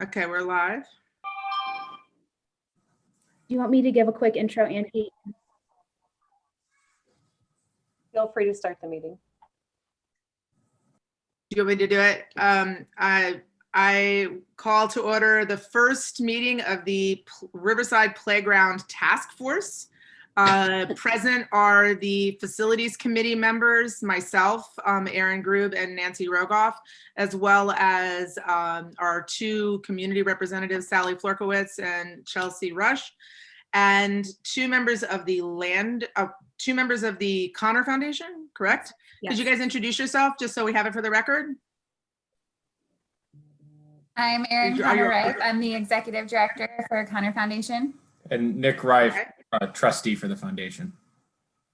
Okay, we're live. Do you want me to give a quick intro, Angie? Feel free to start the meeting. Do you want me to do it? I call to order the first meeting of the Riverside Playground Task Force. Present are the Facilities Committee members, myself, Erin Grube and Nancy Rogoff, as well as our two community representatives, Sally Florkowitz and Chelsea Rush, and two members of the Connor Foundation, correct? Yes. Could you guys introduce yourself just so we have it for the record? I'm Erin Connor-Reif. I'm the Executive Director for Connor Foundation. And Nick Reif, Okay. Trustee for the foundation.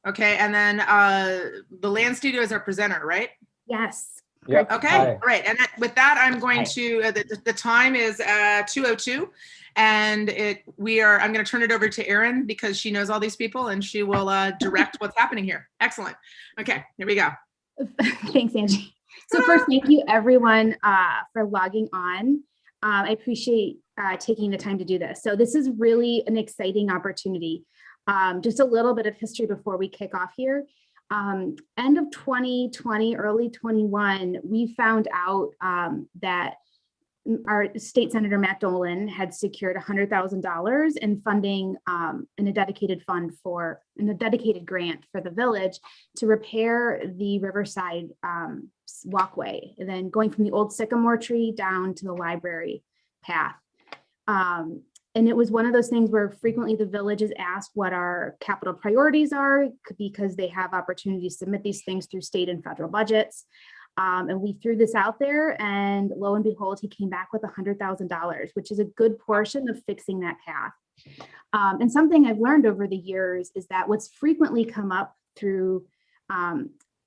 Okay, and then the Land Studio is our presenter, right? Yes. Yep. Okay, Hi. all right. And with that, I'm going to, the time is 2:02, and I'm going to turn it over to Erin because she knows all these people and she will direct what's happening here. Excellent. Okay, here we go. Thanks, Angie. So first, thank you everyone for logging on. I appreciate taking the time to do this. So this is really an exciting opportunity. Just a little bit of history before we kick off here. End of 2020, early 21, we found out that our state senator Matt Dolan had secured $100,000 in funding in a dedicated grant for the village to repair the Riverside walkway, and then going from the old sycamore tree down to the library path. And it was one of those things where frequently the village is asked what our capital priorities are because they have opportunity to submit these things through state and federal budgets. And we threw this out there, and lo and behold, he came back with $100,000, which is a good portion of fixing that path. And something I've learned over the years is that what's frequently come up through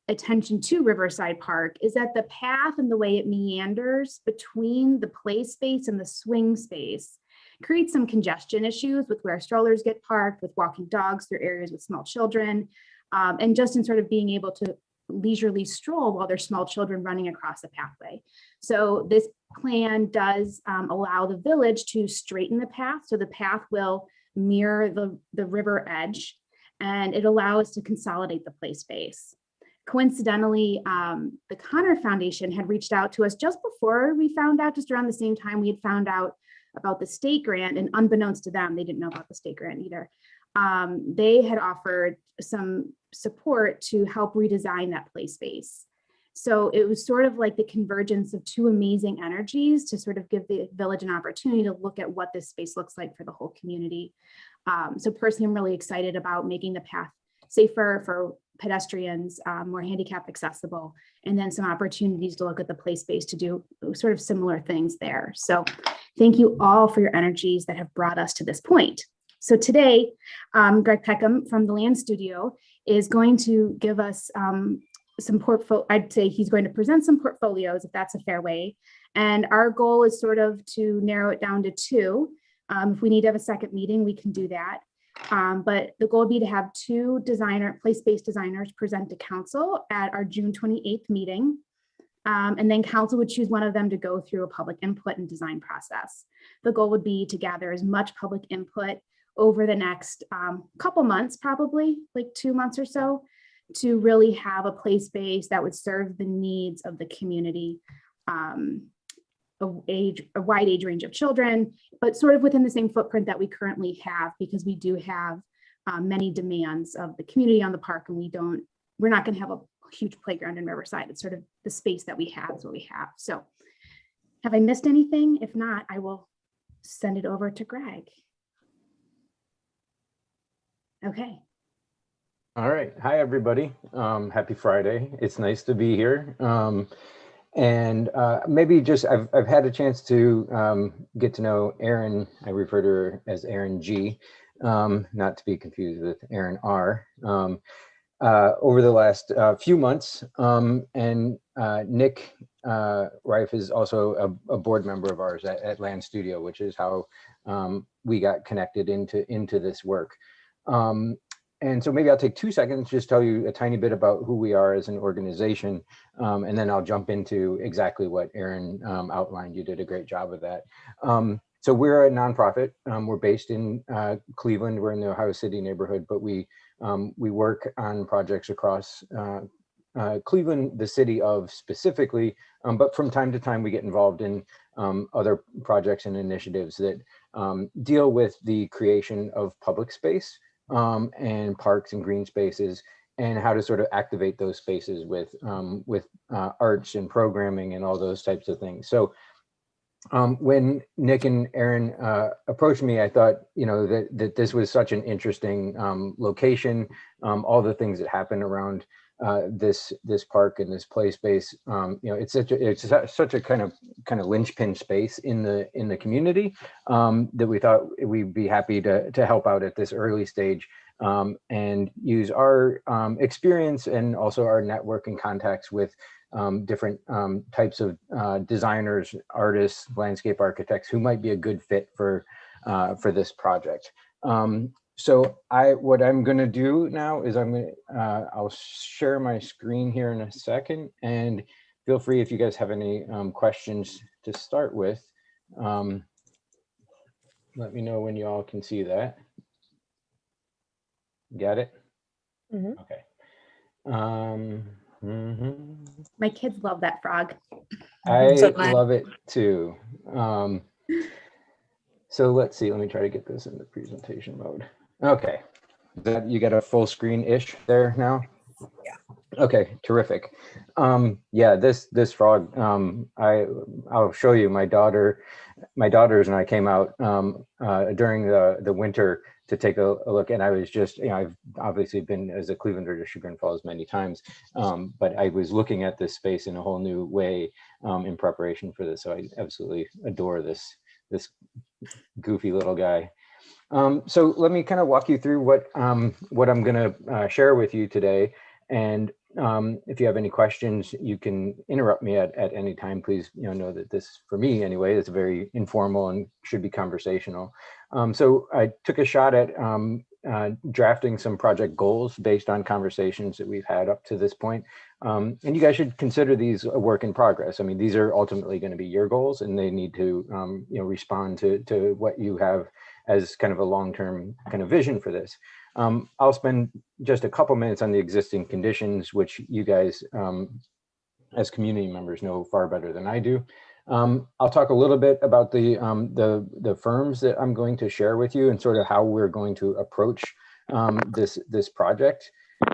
attention to Riverside Park is that the path and the way it meanders between the play space and the swing space creates some congestion issues with where strollers get parked, with walking dogs through areas with small children, and just in sort of being able to leisurely stroll while there's small children running across the pathway. So this plan does allow the village to straighten the path. So the path will mirror the river edge, and it allows us to consolidate the play space. Coincidentally, the Connor Foundation had reached out to us just before we found out, just around the same time we had found out about the state grant, and unbeknownst to them, they didn't know about the state grant either. They had offered some support to help redesign that play space. So it was sort of like the convergence of two amazing energies to sort of give the village an opportunity to look at what this space looks like for the whole community. So personally, I'm really excited about making the path safer for pedestrians, more handicap accessible, and then some opportunities to look at the play space to do sort of similar things there. So thank you all for your energies that have brought us to this point. So today, Greg Peckham from the Land Studio is going to give us some portfolio. I'd say he's going to present some portfolios, if that's a fair way. And our goal is sort of to narrow it down to two. If we need to have a second meeting, we can do that. But the goal would be to have two place-based designers present to council at our June 28th meeting. And then council would choose one of them to go through a public input and design process. The goal would be to gather as much public input over the next couple months, probably like 2 months or so, to really have a play space that would serve the needs of the community, a wide age range of children, but sort of within the same footprint that we currently have, because we do have many demands of the community on the park, and we're not going to have a huge playground in Riverside. It's sort of the space that we have is what we have. So have I missed anything? If not, I will send it over to Greg. Okay. All right. Hi, everybody. Happy Friday. It's nice to be here. And maybe just I've had a chance to get to know Erin. I refer to her as Erin G, not to be confused with Erin R. Over the last few months, and Nick Reif is also a board member of ours at Land Studio, which is how we got connected into this work. And so maybe I'll take 2 seconds, just tell you a tiny bit about who we are as an organization, and then I'll jump into exactly what Aaron outlined. You did a great job of that. So we're a nonprofit. We're based in Cleveland. We're in the Ohio City neighborhood, but we work on projects across Cleveland, the city of specifically, but from time to time we get involved in other projects and initiatives that deal with the creation of public space and parks and green spaces, and how to sort of activate those spaces with arts and programming and all those types of things. So when Nick and Aaron approached me, I thought, that this was such an interesting location, all the things that happen around this park and this play space. It's such a kind of linchpin space in the community that we thought we'd be happy to help out at this early stage and use our experience and also our network and contacts with different types of designers, artists, landscape architects who might be a good fit for this project. So what I'm going to do now is I'll share my screen here in a second, and feel free if you guys have any questions to start with. Let me know when you all can see that. Got it? Mhm. Okay. My kids love that frog. I So glad. love it too. So let's see, let me try to get this in the presentation mode. Okay, you got a full screen-ish there now? Yeah. Okay, terrific. Yeah, this frog, I'll show you. My daughters and I came out during the winter to take a look, and I was just, I've obviously been as a Clevelander to Chagrin Falls many times, but I was looking at this space in a whole new way in preparation for this. So I absolutely adore this goofy little guy. So let me kind of walk you through what I'm going to share with you today. And if you have any questions, you can interrupt me at any time. Please, know that this, for me anyway, is very informal and should be conversational. So I took a shot at drafting some project goals based on conversations that we've had up to this point. And you guys should consider these a work in progress. I mean, these are ultimately going to be your goals, and they need to respond to what you have as kind of a long-term kind of vision for this. I'll spend just a couple minutes on the existing conditions, which you guys as community members know far better than I do. I'll talk a little bit about the firms that I'm going to share with you and sort of how we're going to approach this project.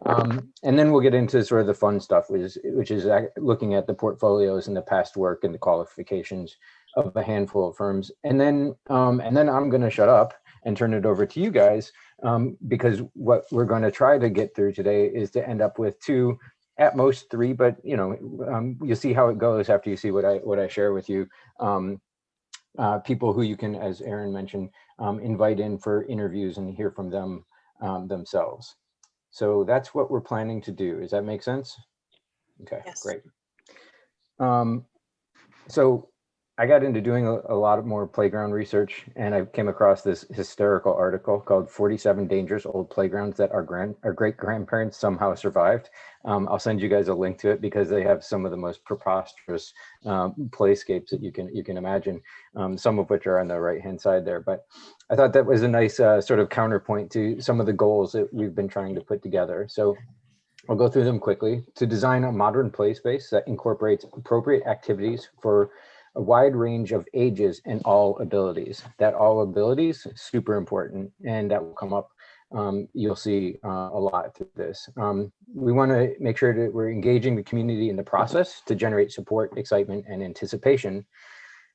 And then we'll get into sort of the fun stuff, which is looking at the portfolios and the past work and the qualifications of a handful of firms. And then I'm going to shut up and turn it over to you guys, because what we're going to try to get through today is to end up with 2, at most 3, but you'll see how it goes after you see what I share with you. People who you can, as Aaron mentioned, invite in for interviews and hear from them themselves. So that's what we're planning to do. Does that make sense? Okay, yes. Great. So I got into doing a lot more playground research, and I came across this hysterical article called 47 Dangerous Old Playgrounds That Our Great Grandparents Somehow Survived. I'll send you guys a link to it because they have some of the most preposterous playscapes that you can imagine, some of which are on the right-hand side there. But I thought that was a nice sort of counterpoint to some of the goals that we've been trying to put together. So I'll go through them quickly. To design a modern play space that incorporates appropriate activities for a wide range of ages and all abilities. That all abilities, super important, and that will come up. You'll see a lot through this. We want to make sure that we're engaging the community in the process to generate support, excitement, and anticipation,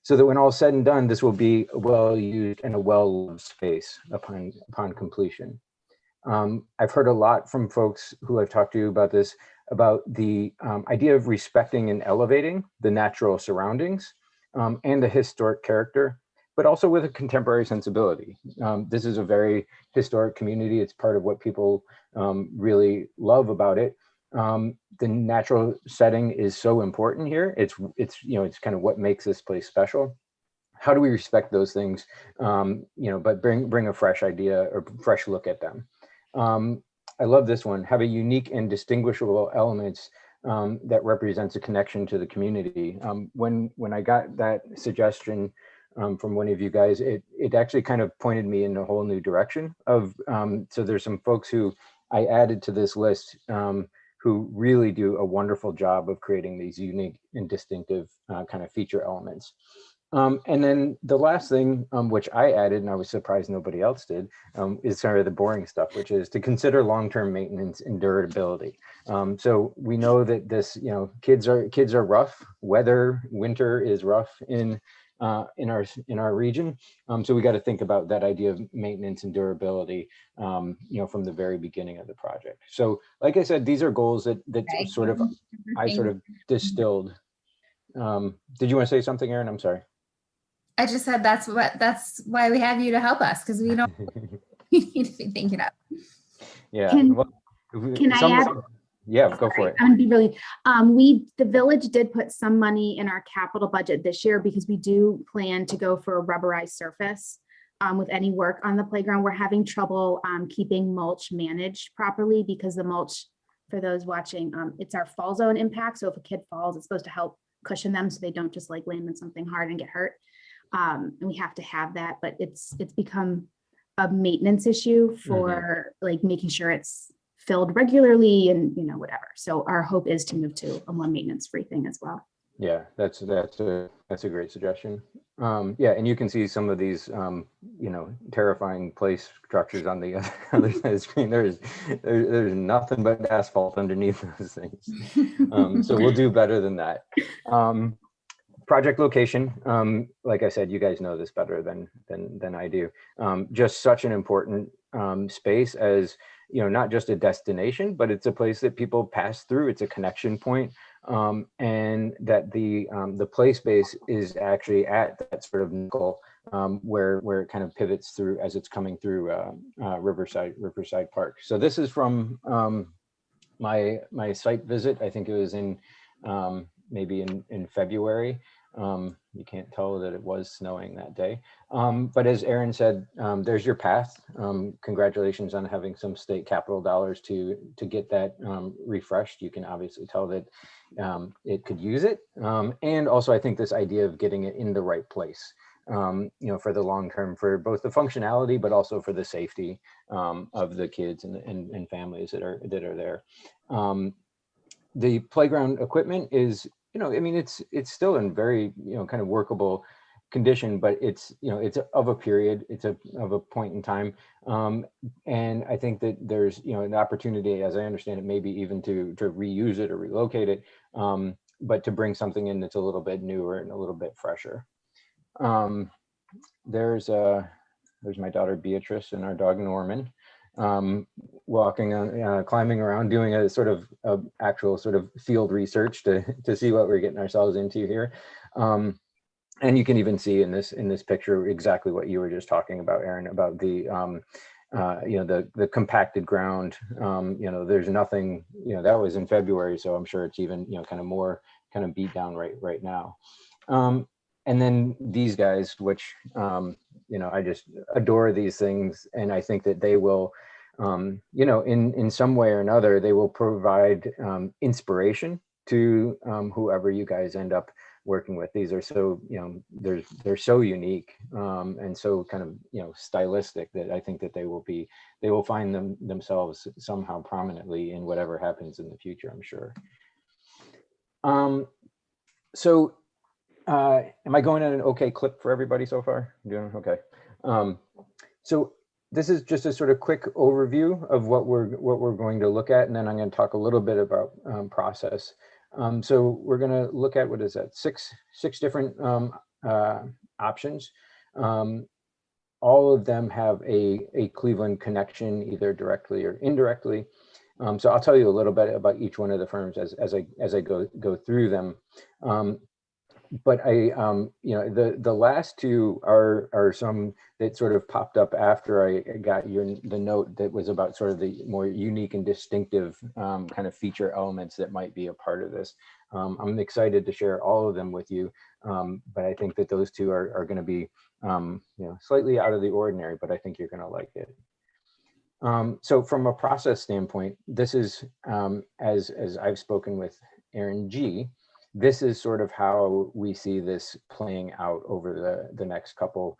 so that when all said and done, this will be a well-used and a well-loved space upon completion. I've heard a lot from folks who I've talked to about this, about the idea of respecting and elevating the natural surroundings and the historic character, but also with a contemporary sensibility. This is a very historic community. It's part of what people really love about it. The natural setting is so important here. It's kind of what makes this place special. How do we respect those things, but bring a fresh idea or fresh look at them? I love this one, have a unique and distinguishable elements that represents a connection to the community. When I got that suggestion from one of you guys, it actually kind of pointed me in a whole new direction of, so there's some folks who I added to this list who really do a wonderful job of creating these unique and distinctive kind of feature elements. And then the last thing, which I added, and I was surprised nobody else did, is sort of the boring stuff, which is to consider long-term maintenance and durability. So we know that this, kids are rough. Winter is rough in our region. So we got to think about that idea of maintenance and durability, from the very beginning of the project. So, like I said, these are goals that Okay. I sort of distilled. Did you want to say something, Erin? I'm sorry. I just said that's why we have you to help us, because we don't we need to be thinking up. Yeah. Can I add? Yeah, go for it. I'm gonna be really, the village did put some money in our capital budget this year because we do plan to go for a rubberized surface with any work on the playground. We're having trouble keeping mulch managed properly because the mulch, for those watching, it's our fall zone impact. So if a kid falls, it's supposed to help cushion them so they don't just like land on something hard and get hurt. And we have to have that, but it's become a maintenance issue for like making sure it's filled regularly and whatever. So our hope is to move to a more maintenance free thing as well. Yeah, that's a great suggestion. Yeah, and you can see some of these terrifying place structures on the other side of the screen. There's nothing but asphalt underneath those things. So we'll do better than that. Project location, like I said, you guys know this better than I do. Just such an important space as, not just a destination, but it's a place that people pass through. It's a connection point, and that the play space is actually at that sort of nickel where it kind of pivots through as it's coming through Riverside Park. So this is from my site visit. I think it was in maybe in February. You can't tell that it was snowing that day. But as Erin said, there's your path. Congratulations on having some state capital dollars to get that refreshed. You can obviously tell that it could use it. And also I think this idea of getting it in the right place, for the long term, for both the functionality, but also for the safety of the kids and families that are there. The playground equipment is, it's still in very, kind of workable condition, but it's of a period, of a point in time. And I think that there's, an opportunity, as I understand it, maybe even to reuse it or relocate it, but to bring something in that's a little bit newer and a little bit fresher. There's my daughter Beatrice and our dog Norman, walking on, climbing around, doing a sort of actual sort of field research to see what we're getting ourselves into here. And you can even see in this picture exactly what you were just talking about, Erin, about the the compacted ground. There's nothing, that was in February, so I'm sure it's even kind of more kind of beat down right now. And then these guys, which I just adore these things, and I think that they will, in some way or another, they will provide inspiration to whoever you guys end up working with. These are so, they're so unique and so kind of, stylistic that I think that they will find themselves somehow prominently in whatever happens in the future, I'm sure. So am I going at an okay clip for everybody so far? Doing okay. So this is just a sort of quick overview of what we're going to look at, and then I'm going to talk a little bit about process. So we're going to look at, what is that, six different options. All of them have a Cleveland connection, either directly or indirectly. So I'll tell you a little bit about each one of the firms as I go through them. But the last two are some that sort of popped up after I got the note that was about sort of the more unique and distinctive kind of feature elements that might be a part of this. I'm excited to share all of them with you, but I think that those two are going to be slightly out of the ordinary, but I think you're going to like it. So from a process standpoint, this is, as I've spoken with Aaron G, this is sort of how we see this playing out over the next couple,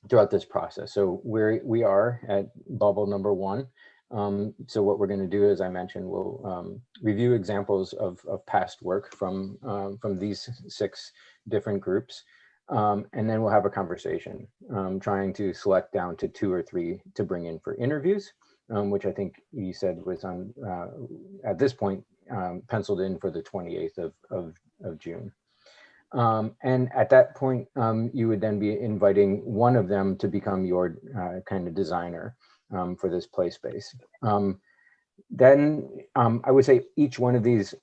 throughout this process. So we are at bubble number 1. So what we're going to do, as I mentioned, we'll review examples of past work from these 6 different groups. And then we'll have a conversation, trying to select down to 2 or 3 to bring in for interviews, which I think you said was on, at this point, penciled in for the 28th of June. And at that point, you would then be inviting one of them to become your kind of designer for this play space. Then I would say each one of these,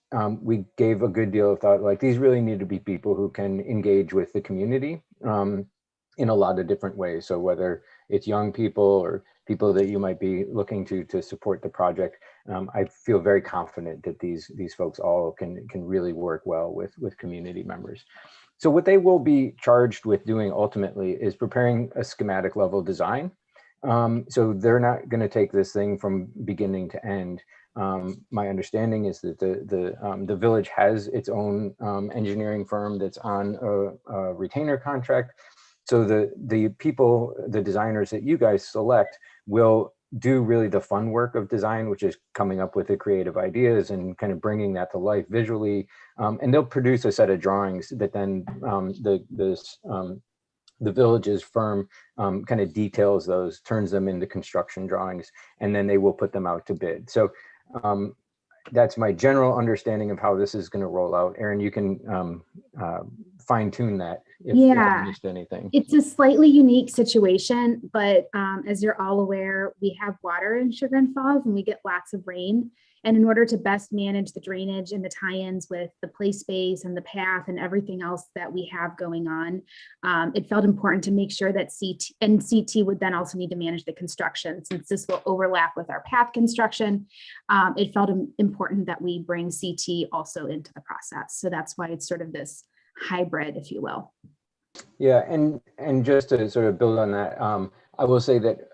we gave a good deal of thought, like these really need to be people who can engage with the community in a lot of different ways. So whether it's young people or people that you might be looking to support the project, I feel very confident that these folks all can really work well with community members. So what they will be charged with doing ultimately is preparing a schematic level design. So they're not going to take this thing from beginning to end. My understanding is that the village has its own engineering firm that's on a retainer contract. So the people, the designers that you guys select will do really the fun work of design, which is coming up with the creative ideas and kind of bringing that to life visually. And they'll produce a set of drawings that then the village's firm kind of details those, turns them into construction drawings, and then they will put them out to bid. So that's my general understanding of how this is going to roll out. Erin, you can fine tune that if I missed anything. It's a slightly unique situation, but as you're all aware, we have water in Chagrin Falls and we get lots of rain. And in order to best manage the drainage and the tie-ins with the play space and the path and everything else that we have going on, it felt important to make sure that CT would then also need to manage the construction. Since this will overlap with our path construction, it felt important that we bring CT also into the process. So that's why it's sort of this hybrid, if you will. Yeah, and just to sort of build on that, I will say that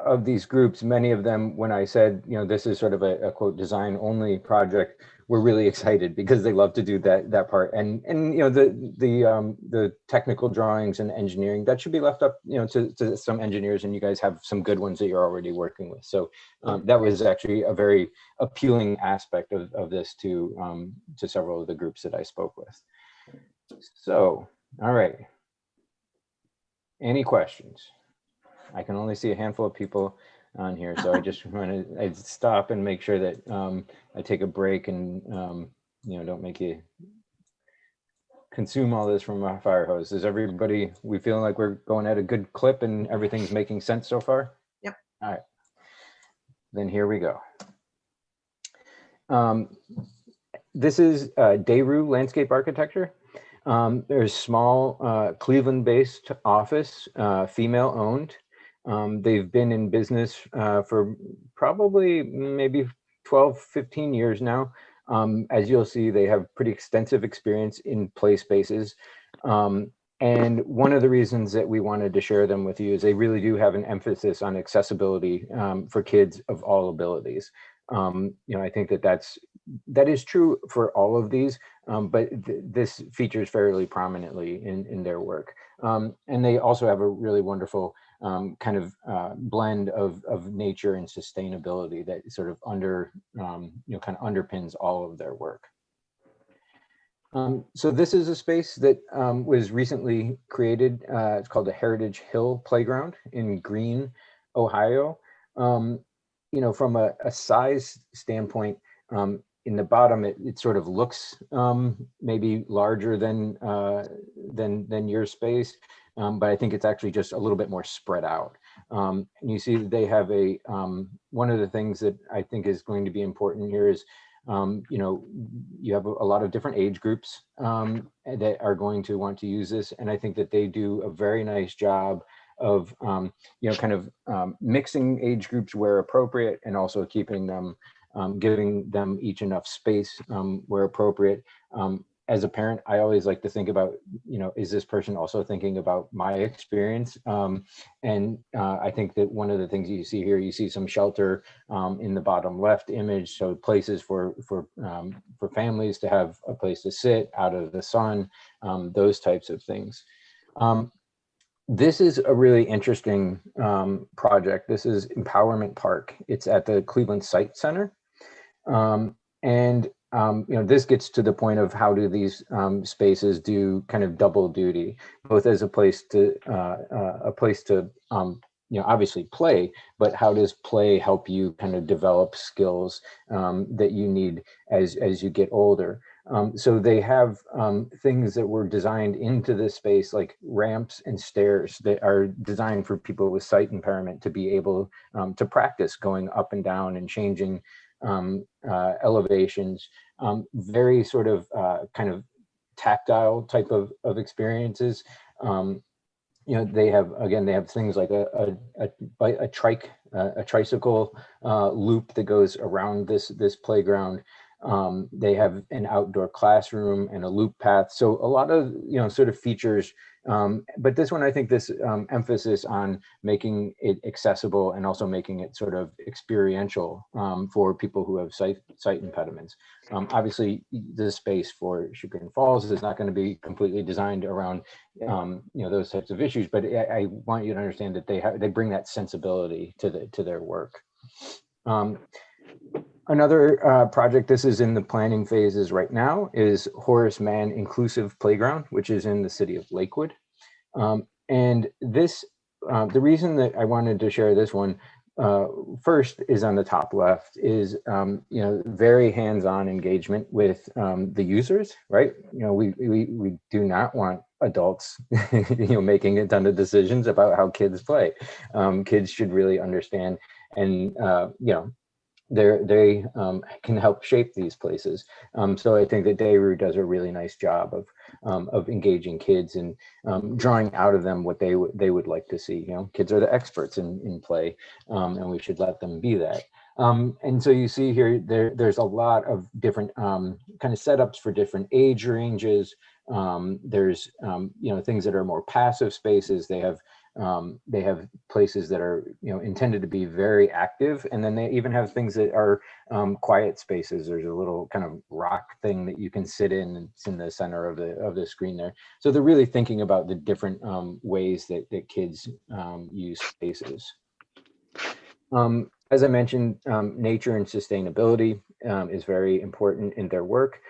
of these groups, many of them, when I said, this is sort of a quote design only project, were really excited because they love to do that part. And the technical drawings and engineering, that should be left up, to some engineers, and you guys have some good ones that you're already working with. So that was actually a very appealing aspect of this to several of the groups that I spoke with. So, all right. Any questions? I can only see a handful of people on here, so I just want to stop and make sure that I take a break and don't make you consume all this from a fire hose. Is everybody, we feeling like we're going at a good clip and everything's making sense so far? Yep. All right. Then here we go. This is Daru Landscape Architecture. There's small Cleveland-based office, female-owned. They've been in business for probably maybe 12, 15 years now. As you'll see, they have pretty extensive experience in play spaces. And one of the reasons that we wanted to share them with you is they really do have an emphasis on accessibility for kids of all abilities. I think that is true for all of these, but this features fairly prominently in their work. And they also have a really wonderful kind of blend of nature and sustainability that sort of kind of underpins all of their work. So this is a space that was recently created. It's called the Heritage Hill Playground in Greene, Ohio. From a size standpoint, in the bottom, it sort of looks maybe larger than your space, but I think it's actually just a little bit more spread out. And you see that they have one of the things that I think is going to be important here is, you have a lot of different age groups that are going to want to use this. And I think that they do a very nice job of, kind of mixing age groups where appropriate and also keeping them, giving them each enough space where appropriate. as a parent, I always like to think about, is this person also thinking about my experience? I think that one of the things you see here, you see some shelter in the bottom left image. So places for families to have a place to sit out of the sun, those types of things. This is a really interesting project. This is Empowerment Park. It's at the Cleveland Site Center. This gets to the point of how do these spaces do kind of double duty, both as a place to obviously play, but how does play help you kind of develop skills that you need as you get older? So they have things that were designed into this space, like ramps and stairs that are designed for people with sight impairment to be able to practice going up and down and changing elevations, very sort of kind of tactile type of experiences. They have things like a tricycle loop that goes around this playground. They have an outdoor classroom and a loop path. So a lot of, sort of features, but this one, I think this emphasis on making it accessible and also making it sort of experiential for people who have sight impediments. Obviously, the space for Chagrin Falls is not going to be completely designed around, those types of issues, but I want you to understand that they bring that sensibility to their work. Another project, this is in the planning phases right now, is Horus Man Inclusive Playground, which is in the city of Lakewood. And this, the reason that I wanted to share this one first is on the top left is, very hands-on engagement with the users, right? We do not want adults, making a ton of decisions about how kids play. Kids should really understand and, they can help shape these places. So I think that Daru does a really nice job of engaging kids and drawing out of them what they would like to see. Kids are the experts in play, and we should let them be that. And so you see here, there's a lot of different kind of setups for different age ranges. There's things that are more passive spaces. They have places that are intended to be very active, and then they even have things that are quiet spaces. There's a little kind of rock thing that you can sit in, and it's in the center of the screen there. So they're really thinking about the different ways that kids use spaces. As I mentioned, nature and sustainability is very important in their work.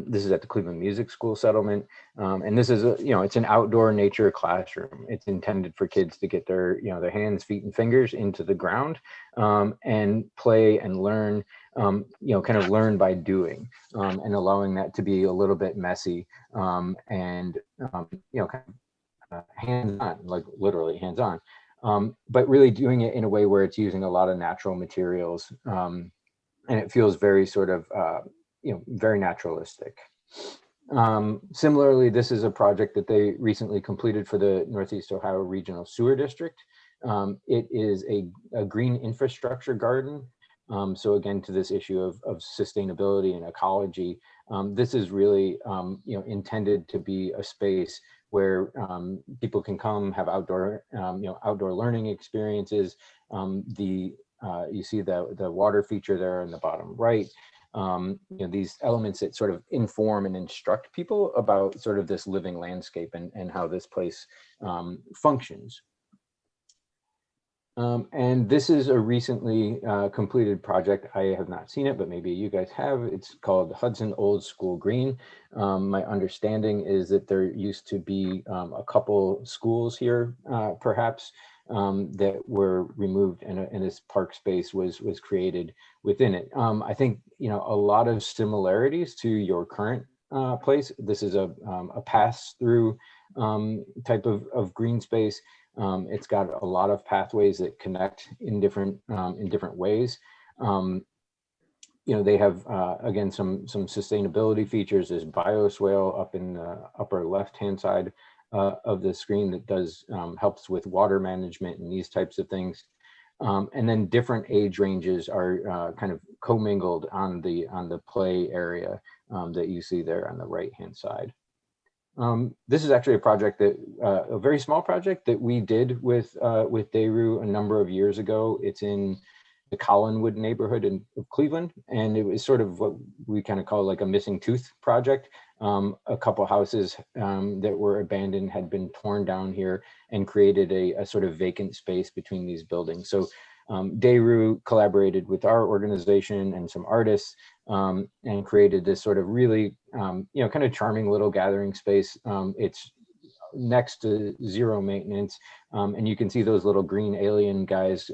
This is at the Cleveland Music School settlement. And this is, it's an outdoor nature classroom. It's intended for kids to get their, their hands, feet, and fingers into the ground and play and learn, kind of learn by doing, and allowing that to be a little bit messy and, kind of hands-on, like literally hands-on. But really doing it in a way where it's using a lot of natural materials, and it feels very sort of, very naturalistic. Similarly, this is a project that they recently completed for the Northeast Ohio Regional Sewer District. It is a green infrastructure garden. So again, to this issue of sustainability and ecology, this is really, intended to be a space where people can come have outdoor, outdoor learning experiences. You see the water feature there in the bottom right. These elements that sort of inform and instruct people about sort of this living landscape and how this place functions. And this is a recently completed project. I have not seen it, but maybe you guys have. It's called Hudson Old School Green. My understanding is that there used to be a couple schools here, perhaps, that were removed, and this park space was created within it. I think, a lot of similarities to your current place. This is a pass-through type of green space. It's got a lot of pathways that connect in different ways. They have again some sustainability features. There's bioswale up in the upper left-hand side of the screen that does helps with water management and these types of things. And then different age ranges are kind of commingled on the play area. that you see there on the right-hand side. This is actually a project that, a very small project that we did with Dayru a number of years ago. It's in the Collinwood neighborhood of Cleveland, and it was sort of what we kind of call like a missing tooth project. A couple houses that were abandoned had been torn down here and created a sort of vacant space between these buildings. So Dayru collaborated with our organization and some artists and created this sort of really, kind of charming little gathering space. It's next to zero maintenance. And you can see those little green alien guys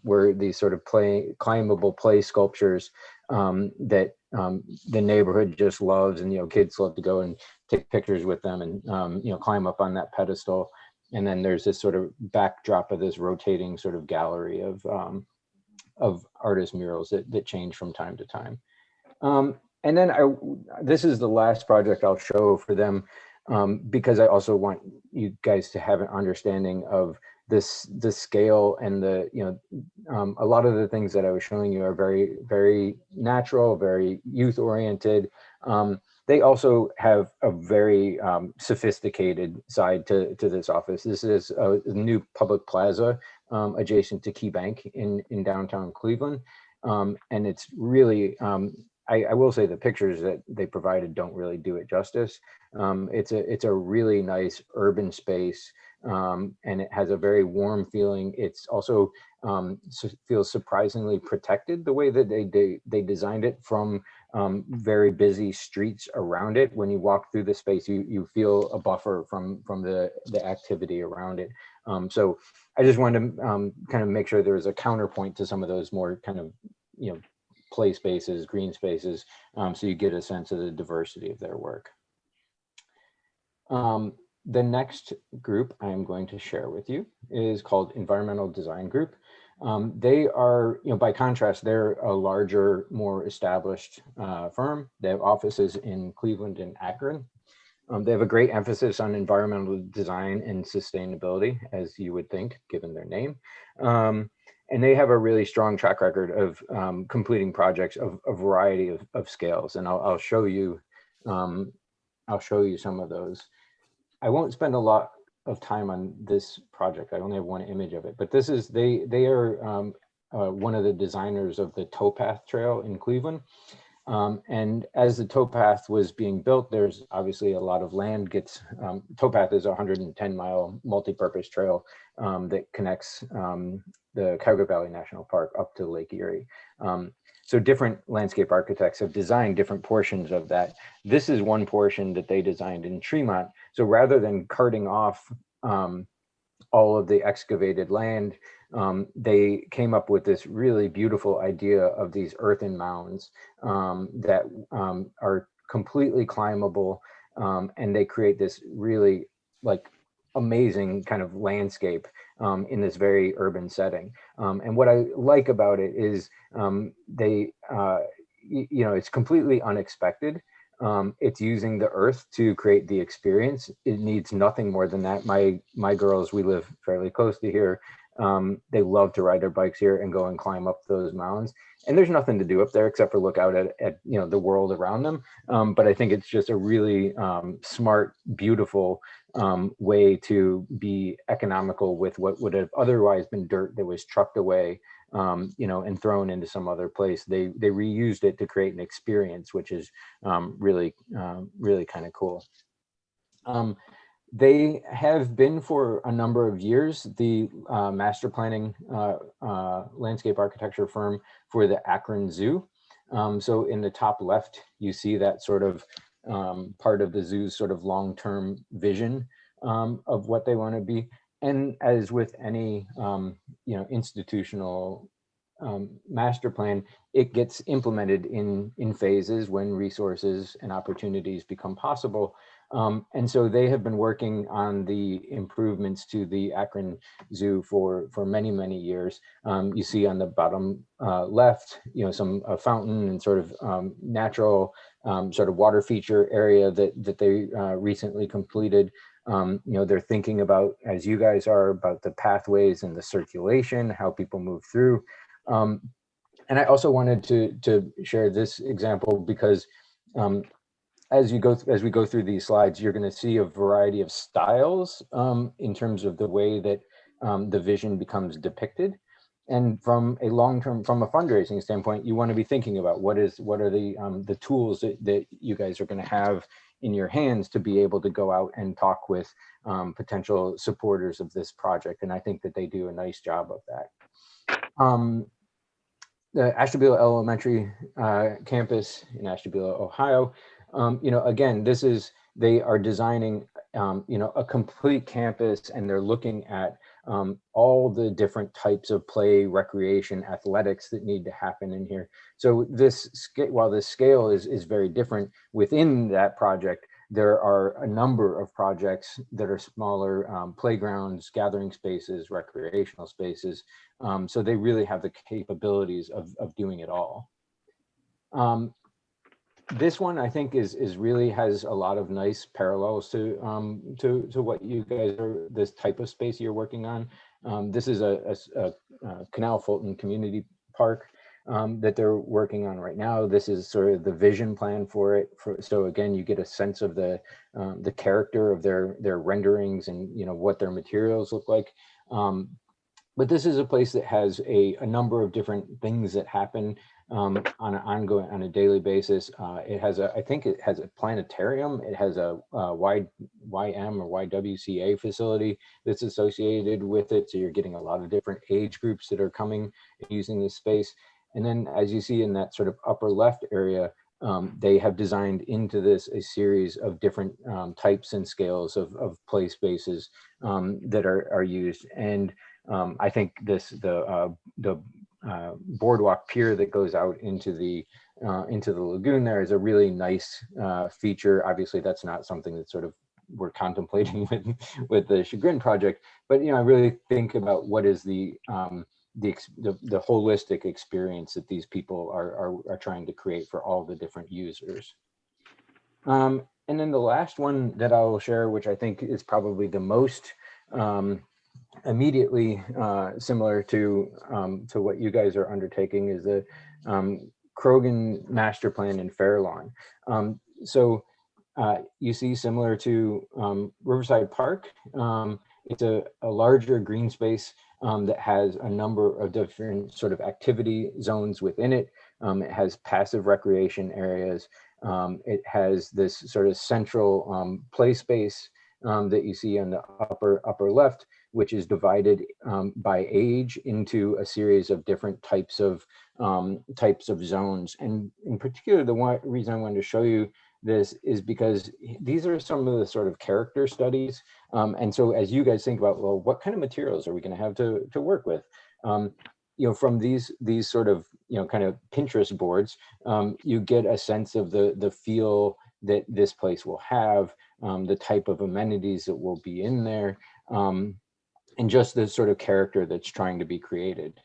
were these sort of climbable play sculptures that the neighborhood just loves, and kids love to go and take pictures with them and climb up on that pedestal. And then there's this sort of backdrop of this rotating sort of gallery of artist murals that change from time to time. And then this is the last project I'll show for them, because I also want you guys to have an understanding of the scale and a lot of the things that I was showing you are very, very natural, very youth oriented. They also have a very sophisticated side to this office. This is a new public plaza adjacent to Key Bank in downtown Cleveland. And it's really, I will say the pictures that they provided don't really do it justice. It's a really nice urban space, and it has a very warm feeling. It's also feels surprisingly protected the way that they designed it from very busy streets around it. When you walk through the space, you feel a buffer from the activity around it. So I just wanted to kind of make sure there was a counterpoint to some of those more kind of play spaces, green spaces, so you get a sense of the diversity of their work. The next group I'm going to share with you is called Environmental Design Group. They are, by contrast, they're a larger, more established firm. They have offices in Cleveland and Akron. They have a great emphasis on environmental design and sustainability, as you would think, given their name. And they have a really strong track record of completing projects of a variety of scales. And I'll show you some of those. I won't spend a lot of time on this project. I only have one image of it, but this is, they are one of the designers of the Towpath Trail in Cleveland. And as the Towpath was being built, there's obviously a lot of land Towpath is a 110-mile multi-purpose trail that connects the Cuyahoga Valley National Park up to Lake Erie. So different landscape architects have designed different portions of that. This is one portion that they designed in Tremont. So rather than carting off all of the excavated land, they came up with this really beautiful idea of these earthen mounds that are completely climbable, and they create this really amazing kind of landscape in this very urban setting. And what I like about it is it's completely unexpected. It's using the earth to create the experience. It needs nothing more than that. My girls, we live fairly close to here. They love to ride their bikes here and go and climb up those mounds. And there's nothing to do up there except for look out at the world around them. But I think it's just a really smart, beautiful way to be economical with what would have otherwise been dirt that was trucked away, and thrown into some other place. They reused it to create an experience, which is really kind of cool. They have been for a number of years the master planning landscape architecture firm for the Akron Zoo. So in the top left, you see that sort of part of the zoo's sort of long-term vision of what they want to be. And as with any institutional master plan, it gets implemented in phases when resources and opportunities become possible. And so they have been working on the improvements to the Akron Zoo for many, many years. You see on the bottom left, some fountain and sort of natural sort of water feature area that they recently completed. They're thinking about, as you guys are, about the pathways and the circulation, how people move through. And I also wanted to share this example because as we go through these slides, you're going to see a variety of styles in terms of the way that the vision becomes depicted. And from a from a fundraising standpoint, you want to be thinking about what are the tools that you guys are going to have in your hands to be able to go out and talk with potential supporters of this project. And I think that they do a nice job of that. The Ashtabula Elementary campus in Ashtabula, Ohio, again, they are designing, a complete campus, and they're looking at all the different types of play, recreation, athletics that need to happen in here. So while this scale is very different within that project, there are a number of projects that are smaller, playgrounds, gathering spaces, recreational spaces. So they really have the capabilities of doing it all. This one, I think, is really has a lot of nice parallels to what you guys are, this type of space you're working on. This is a Canal Fulton Community Park that they're working on right now. This is sort of the vision plan for it. So again, you get a sense of the character of their renderings and what their materials look like. But this is a place that has a number of different things that happen on a daily basis. I think it has a planetarium. It has a YM or YWCA facility that's associated with it. So you're getting a lot of different age groups that are coming and using this space. And then as you see in that sort of upper left area, they have designed into this a series of different types and scales of play spaces that are used. And I think the boardwalk pier that goes out into the lagoon there is a really nice feature. Obviously, that's not something that sort of we're contemplating with the Chagrin project, but I really think about what is the holistic experience that these people are trying to create for all the different users. And then the last one that I will share, which I think is probably the most immediately similar to what you guys are undertaking, is the Krogan master plan in Fairlawn. So you see, similar to Riverside Park, it's a larger green space that has a number of different sort of activity zones within it. It has passive recreation areas. It has this sort of central play space that you see on the upper left, which is divided by age into a series of different types of zones. And in particular, the reason I wanted to show you this is because these are some of the sort of character studies. And so as you guys think about, well, what kind of materials are we going to have to work with? From these sort of, kind of Pinterest boards, you get a sense of the feel that this place will have, the type of amenities that will be in there, and just the sort of character that's trying to be created.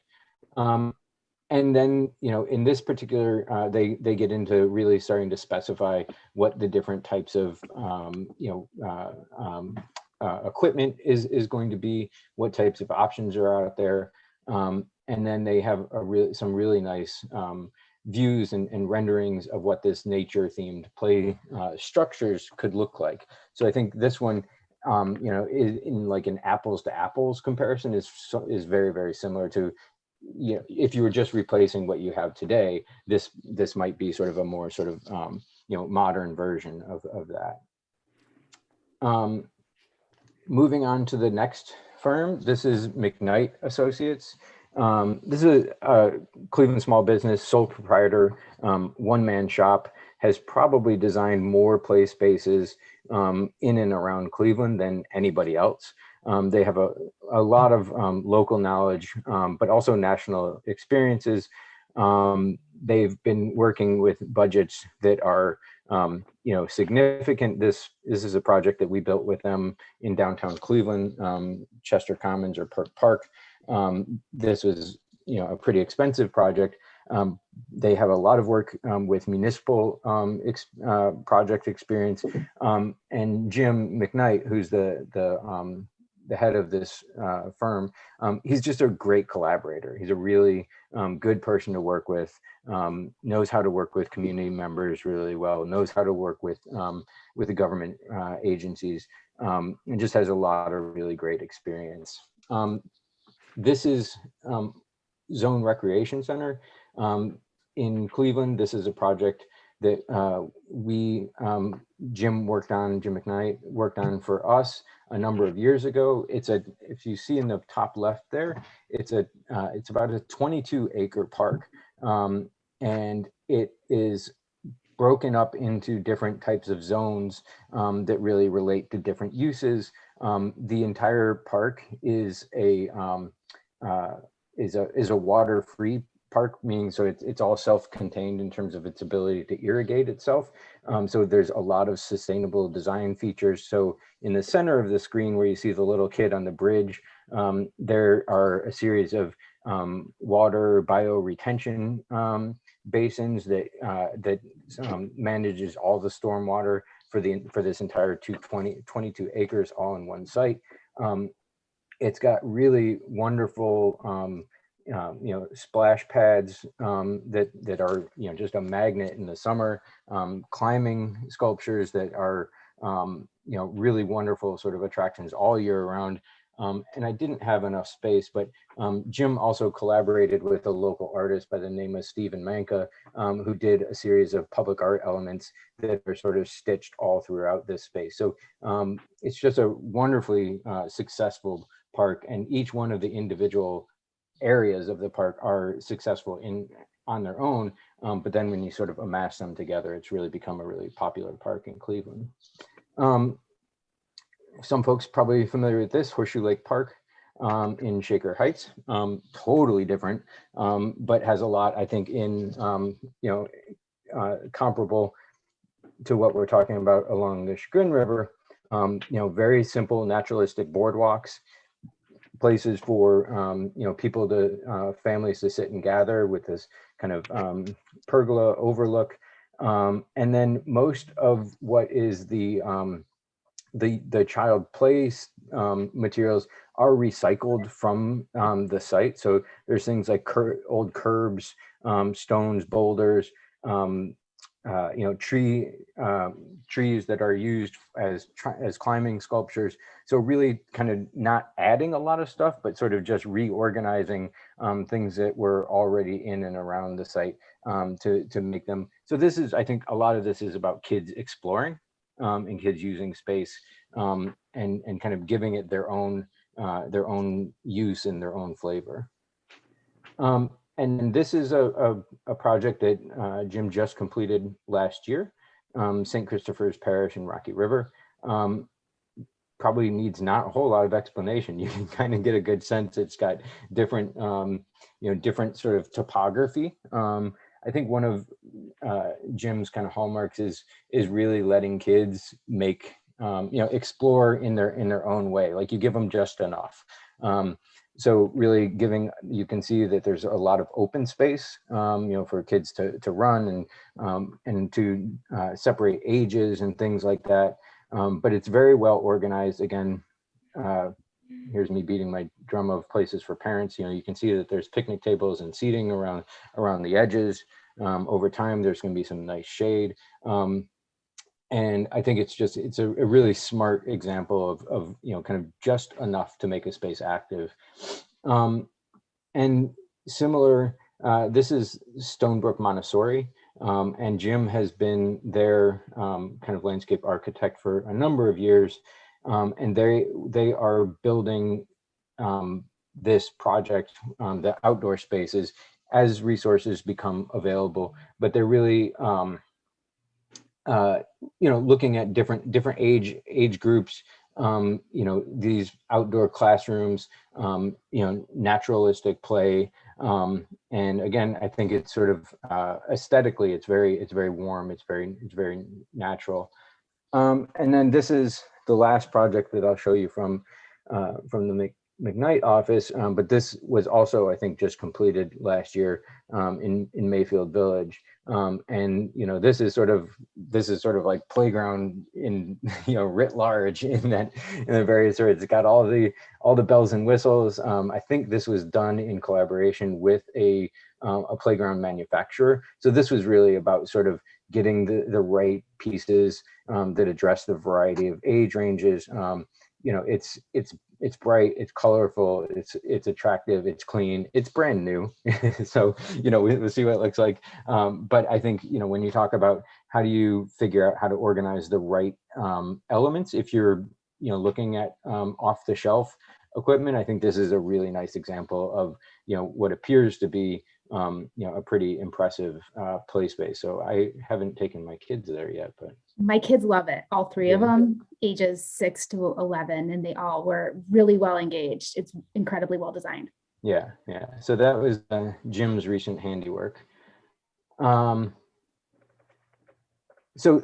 And then, in this particular, they get into really starting to specify what the different types of, equipment is going to be, what types of options are out there. And then they have some really nice views and renderings of what this nature themed play structures could look like. So I think this one, is in like an apples to apples comparison is very, very similar to, if you were just replacing what you have today, this might be sort of a more sort of, modern version of that. Moving on to the next firm, this is Mcknight Associates. This is a Cleveland small business, sole proprietor, one-man shop, has probably designed more play spaces in and around Cleveland than anybody else. They have a lot of local knowledge, but also national experiences. They've been working with budgets that are, significant. This is a project that we built with them in downtown Cleveland, Chester Commons or Perk Park. This was, a pretty expensive project. They have a lot of work with municipal project experience. And Jim Mcknight, who's the the head of this firm. He's just a great collaborator. He's a really good person to work with, knows how to work with community members really well, knows how to work with the government agencies, and just has a lot of really great experience. This is Zone Recreation Center in Cleveland. This is a project that Jim Mcknight worked on for us a number of years ago. If you see in the top left there, it's about a 22-acre park, and it is broken up into different types of zones that really relate to different uses. The entire park is a water-free park, meaning so it's all self-contained in terms of its ability to irrigate itself. So there's a lot of sustainable design features. So in the center of the screen where you see the little kid on the bridge, there are a series of water bioretention basins that manages all the stormwater for this entire 22 acres all in one site. It's got really wonderful splash pads that are just a magnet in the summer, climbing sculptures that are really wonderful sort of attractions all year round. And I didn't have enough space, but Jim also collaborated with a local artist by the name of Stephen Manka, who did a series of public art elements that are sort of stitched all throughout this space. So it's just a wonderfully successful park, and each one of the individual areas of the park are successful on their own, but then when you sort of amass them together, it's really become a really popular park in Cleveland. Some folks probably familiar with this, Horseshoe Lake Park in Shaker Heights. Totally different, but has a lot, I think, in comparable to what we're talking about along the Chagrin River. Very simple naturalistic boardwalks, places for people to families to sit and gather with this kind of pergola overlook, and then most of what is the child play materials are recycled from the site. So there's things like old curbs, stones, boulders, trees that are used as climbing sculptures. So really kind of not adding a lot of stuff, but sort of just reorganizing things that were already in and around the site to make them. So this is, I think a lot of this is about kids exploring and kids using space and kind of giving it their own use and their own flavor. And this is a project that Jim just completed last year, St. Christopher's Parish in Rocky River. Probably needs not a whole lot of explanation. You can kind of get a good sense. It's got different, different sort of topography. I think one of Jim's kind of hallmarks is really letting kids make, explore in their own way. Like you give them just enough. So really you can see that there's a lot of open space, for kids to run and to separate ages and things like that. But it's very well organized. Again, here's me beating my drum of places for parents. You can see that there's picnic tables and seating around the edges. Over time, there's going to be some nice shade. And I think it's a really smart example of kind of just enough to make a space active. And similar, this is Stonebrook Montessori, and Jim has been their kind of landscape architect for a number of years, and they are building this project, the outdoor spaces, as resources become available, but they're really looking at different age groups, these outdoor classrooms, naturalistic play, and again, I think it's sort of aesthetically, it's very warm, it's very natural. And then this is the last project that I'll show you from the Mcknight office, but this was also, I think, just completed last year in Mayfield Village. And this is sort of like playground in writ large in the various words. It's got all the bells and whistles. I think this was done in collaboration with a playground manufacturer. So this was really about sort of getting the right pieces that address the variety of age ranges. It's bright, it's colorful, it's attractive, it's clean, it's brand new. So we'll see what it looks like. But I think when you talk about how do you figure out how to organize the right elements, if you're looking at off the shelf equipment, I think this is a really nice example of what appears to be a pretty impressive play space. So I haven't taken my kids there yet, but My kids love it. All three of them, ages 6 to 11, and they all were really well engaged. It's incredibly well designed. Yeah. So that was Jim's recent handiwork. So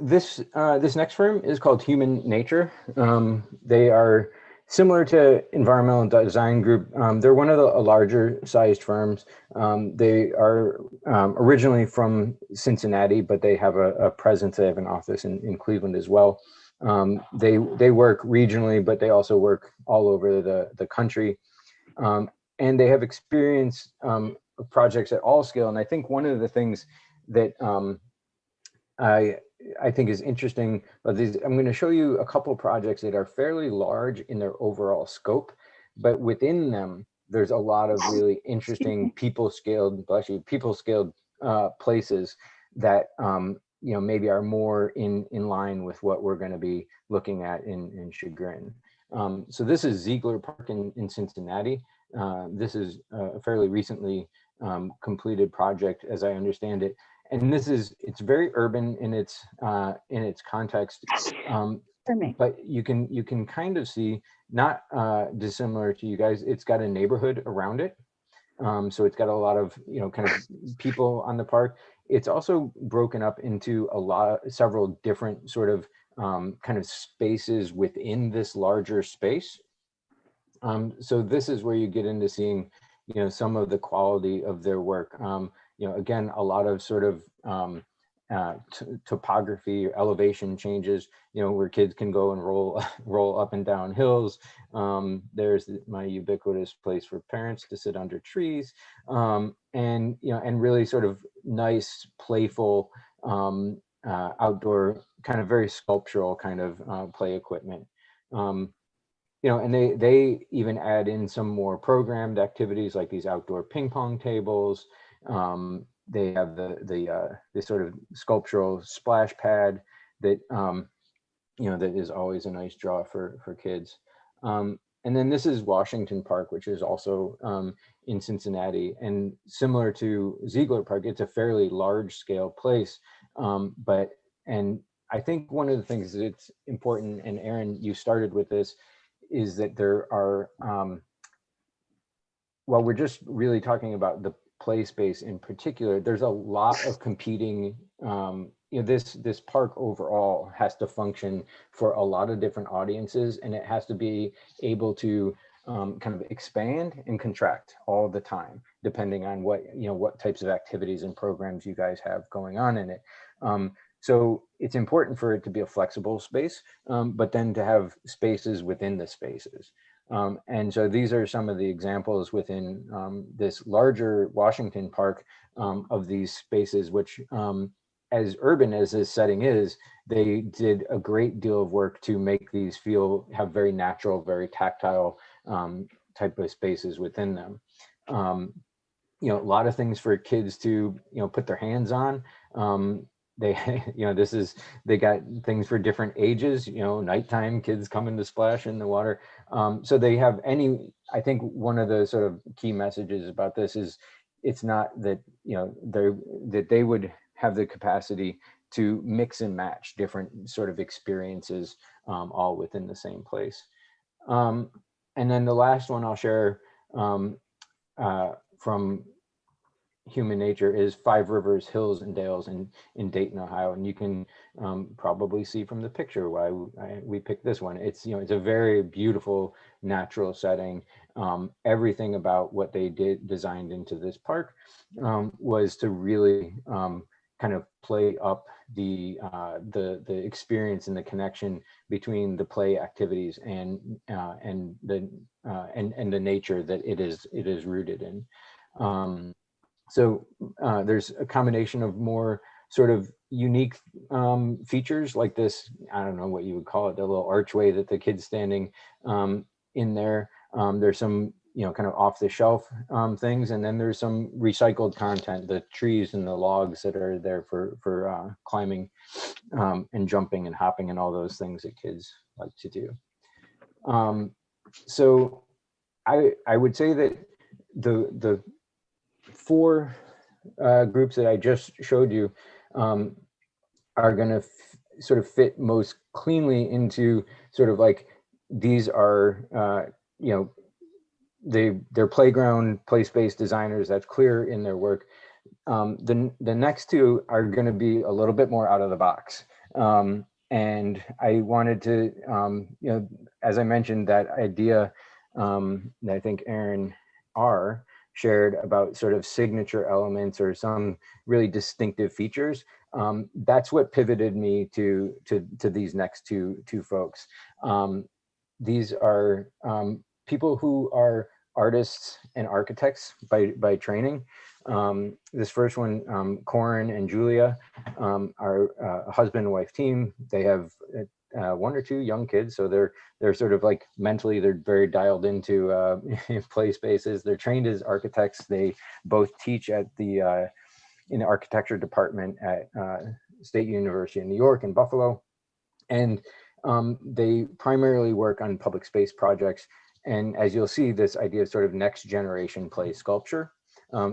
this next firm is called Human Nature. They are similar to Environmental Design Group. They're one of the larger sized firms. They are originally from Cincinnati, but they have a presence. They have an office in Cleveland as well. They work regionally, but they also work all over the country. And they have experience projects at all scale. And I think one of the things that I think is interesting about these, I'm going to show you a couple projects that are fairly large in their overall scope, but within them, there's a lot of really interesting people-scaled places that maybe are more in line with what we're going to be looking at in Chagrin. So this is Ziegler Park in Cincinnati. This is a fairly recently completed project, as I understand it. And it's very urban in its context, but you can kind of see, not dissimilar to you guys, it's got a neighborhood around it. So it's got a lot of kind of people on the park. It's also broken up into several different sort of kind of spaces within this larger space. So this is where you get into seeing some of the quality of their work. Again, a lot of sort of topography, elevation changes, where kids can go and roll up and down hills. There's my ubiquitous place for parents to sit under trees, and really sort of nice, playful, outdoor, kind of very sculptural kind of play equipment. And they even add in some more programmed activities like these outdoor ping pong tables. They have the sort of sculptural splash pad that that is always a nice draw for kids. And then this is Washington Park, which is also in Cincinnati, and similar to Ziegler Park, it's a fairly large scale place. And I think one of the things that's important, and Aaron, you started with this, is that there are, while we're just really talking about the play space in particular, there's a lot of competing, this park overall has to function for a lot of different audiences, and it has to be able to kind of expand and contract all the time, depending on what types of activities and programs you guys have going on in it. So it's important for it to be a flexible space, but then to have spaces within the spaces. And so these are some of the examples within this larger Washington Park of these spaces, which as urban as this setting is, they did a great deal of work to make these have very natural, very tactile type of spaces within them. A lot of things for kids to put their hands on. They they got things for different ages. Nighttime kids come in to splash in the water. So they have I think one of the sort of key messages about this is it's not that that they would have the capacity to mix and match different sort of experiences all within the same place. And then the last one I'll share from Human Nature is Five Rivers, Hills and Dales in Dayton, Ohio. And you can probably see from the picture why we picked this one. It's a very beautiful natural setting. Everything about what they designed into this park was to really kind of play up the experience and the connection between the play activities and the nature that it is rooted in. So there's a combination of more sort of unique features like this, I don't know what you would call it, the little archway that the kid's standing in there. There's some, kind of off the shelf things, and then there's some recycled content, the trees and the logs that are there for climbing and jumping and hopping and all those things that kids like to do. So I would say that the four groups that I just showed you are going to sort of fit most cleanly into sort of like, these are, they're playground, place-based designers. That's clear in their work. The next two are going to be a little bit more out of the box. And I wanted to, as I mentioned, that idea that I think Aaron R. shared about sort of signature elements or some really distinctive features. That's what pivoted me to these next two folks. These are people who are artists and architects by training. This first one, Corin and Julia, are a husband and wife team. They have one or two young kids, so they're sort of like mentally, they're very dialed into play spaces. They're trained as architects. They both teach at the in the architecture department at State University in New York and Buffalo, and they primarily work on public space projects. And as you'll see, this idea of sort of next generation play sculpture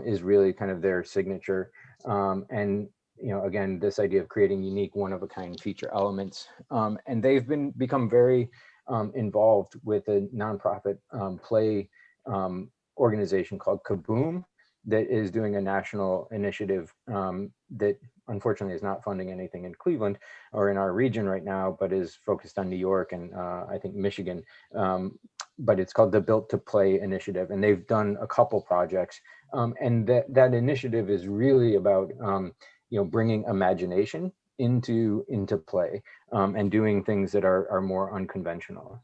is really kind of their signature. And again, this idea of creating unique, one-of-a-kind feature elements. And they've become very involved with a nonprofit play organization called Kaboom that is doing a national initiative that unfortunately is not funding anything in Cleveland or in our region right now, but is focused on New York and I think Michigan. But it's called the Built to Play Initiative, and they've done a couple projects. And that initiative is really about bringing imagination into play and doing things that are more unconventional.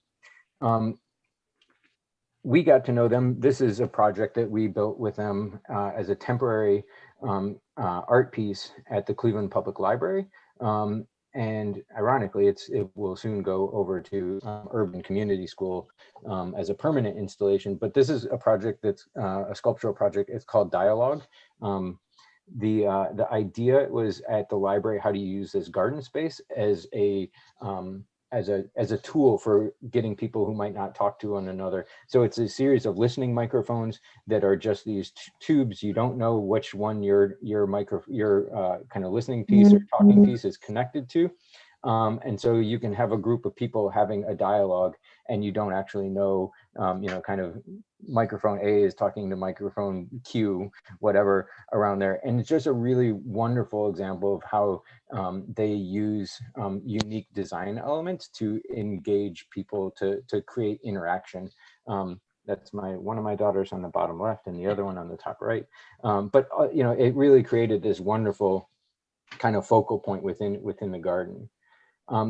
We got to know them. This is a project that we built with them as a temporary art piece at the Cleveland Public Library. And ironically, it will soon go over to Urban Community School as a permanent installation. But this is a project that's a sculptural project. It's called Dialogue. The idea was at the library, how do you use this garden space as a tool for getting people who might not talk to one another. So it's a series of listening microphones that are just these tubes. You don't know which one your kind of listening piece or talking piece is connected to. And so you can have a group of people having a dialogue and you don't actually know, kind of microphone A is talking to microphone Q, whatever around there. And it's just a really wonderful example of how they use unique design elements to engage people to create interaction. That's one of my daughters on the bottom left and the other one on the top right. But it really created this wonderful kind of focal point within the garden.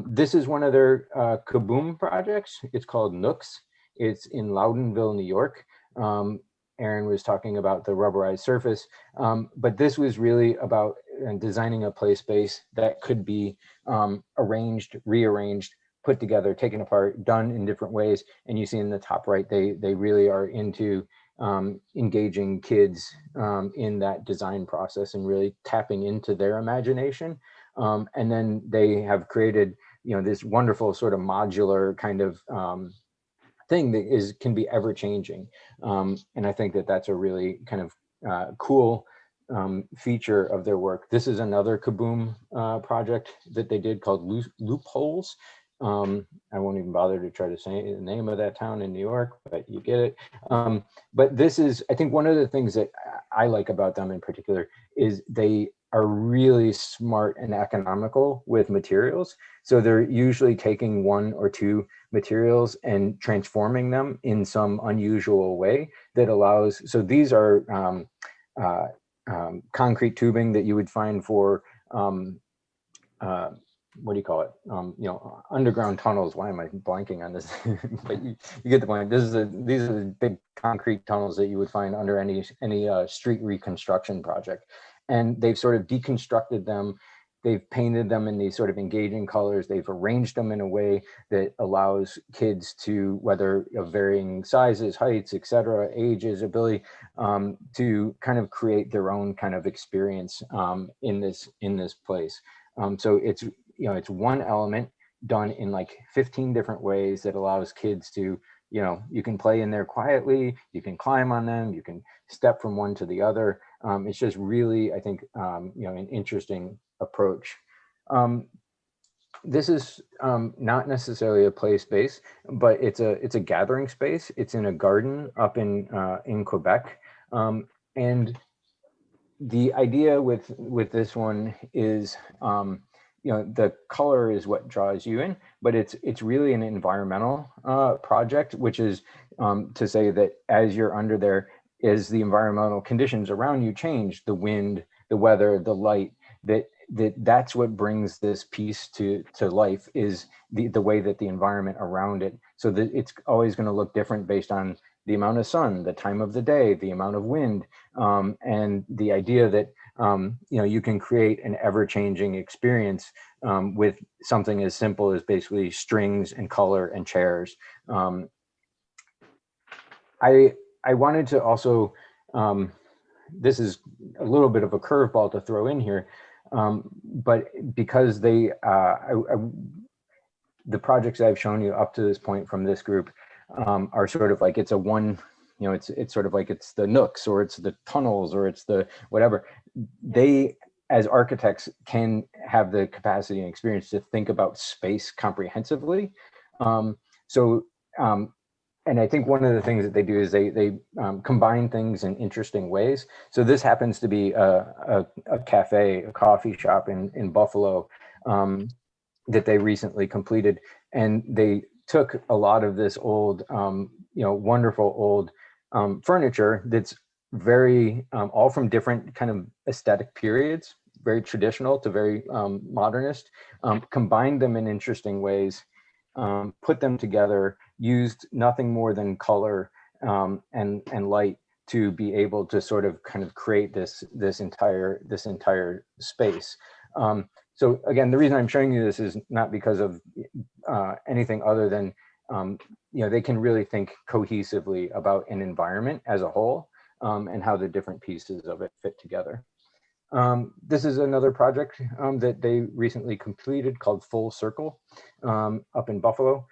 This is one of their Kaboom projects. It's called Nooks. It's in Loudonville, New York. Aaron was talking about the rubberized surface, but this was really about designing a play space that could be arranged, rearranged, put together, taken apart, done in different ways. And you see in the top right, they really are into engaging kids in that design process and really tapping into their imagination. And then they have created, this wonderful sort of modular kind of thing that can be ever changing. And I think that that's a really kind of cool feature of their work. This is another Kaboom project that they did called Loopholes. I won't even bother to try to say the name of that town in New York, but you get it. But this is, I think one of the things that I like about them in particular is they are really smart and economical with materials. So they're usually taking one or two materials and transforming them in some unusual way that allows, so these are concrete tubing that you would find for what do you call it? Underground tunnels. Why am I blanking on this? But you get the point. These are the big concrete tunnels that you would find under any street reconstruction project, and they've sort of deconstructed them. They've painted them in these sort of engaging colors. They've arranged them in a way that allows kids to, whether of varying sizes, heights, etc., ages, ability, to kind of create their own kind of experience in this place. So it's one element done in like 15 different ways that allows kids to, you can play in there quietly, you can climb on them, you can step from one to the other. It's just really, I think, an interesting approach. This is not necessarily a play space, but it's a gathering space. It's in a garden up in Quebec, and the idea with this one is, the color is what draws you in, but it's really an environmental project, which is to say that as you're under there, as the environmental conditions around you change, the wind, the weather, the light, that's what brings this piece to life, is the way that the environment around it. So that it's always going to look different based on the amount of sun, the time of the day, the amount of wind, and the idea that you can create an ever-changing experience with something as simple as basically strings and color and chairs. I wanted to also, this is a little bit of a curveball to throw in here, but because the projects I've shown you up to this point from this group are sort of like, it's a one, it's sort of like it's the Nooks, or it's the tunnels, or it's the whatever. They, as architects, can have the capacity and experience to think about space comprehensively. And I think one of the things that they do is they combine things in interesting ways. So this happens to be a cafe, a coffee shop in Buffalo that they recently completed, and they took a lot of this old, wonderful old furniture that's very all from different kind of aesthetic periods, very traditional to very modernist, combined them in interesting ways, put them together, used nothing more than color and light to be able to sort of kind of create this entire space. So again, the reason I'm showing you this is not because of anything other than they can really think cohesively about an environment as a whole, and how the different pieces of it fit together. This is another project that they recently completed called Full Circle up in Buffalo.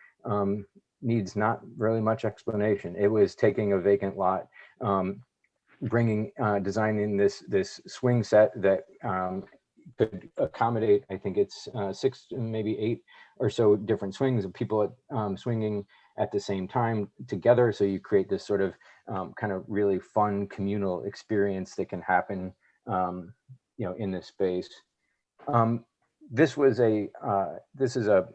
Needs not really much explanation. It was taking a vacant lot, designing this swing set that could accommodate, I think it's 6, maybe 8 or so different swings of people swinging at the same time together. So you create this sort of kind of really fun communal experience that can happen, in this space. This is a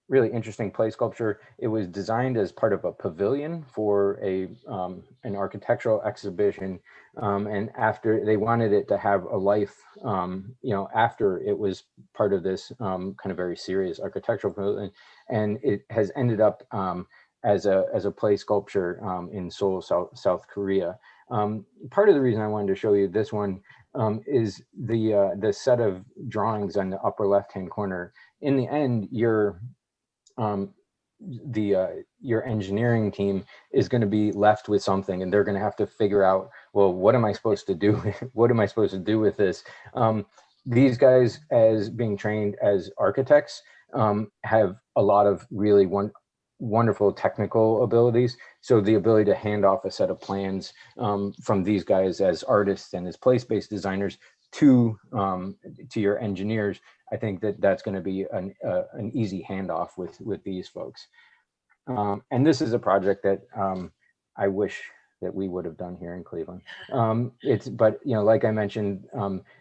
really interesting play sculpture. It was designed as part of a pavilion for an architectural exhibition, and after they wanted it to have a life, after it was part of this kind of very serious architectural pavilion, and it has ended up as a play sculpture in Seoul, South Korea. Part of the reason I wanted to show you this one is the set of drawings on the upper left-hand corner. In the end, your engineering team is going to be left with something, and they're going to have to figure out, well, what am I supposed to do? What am I supposed to do with this? These guys, as being trained as architects, have a lot of really wonderful technical abilities. So the ability to hand off a set of plans from these guys as artists and as place-based designers to your engineers, I think that's going to be an easy handoff with these folks. And this is a project that I wish that we would have done here in Cleveland. But like I mentioned,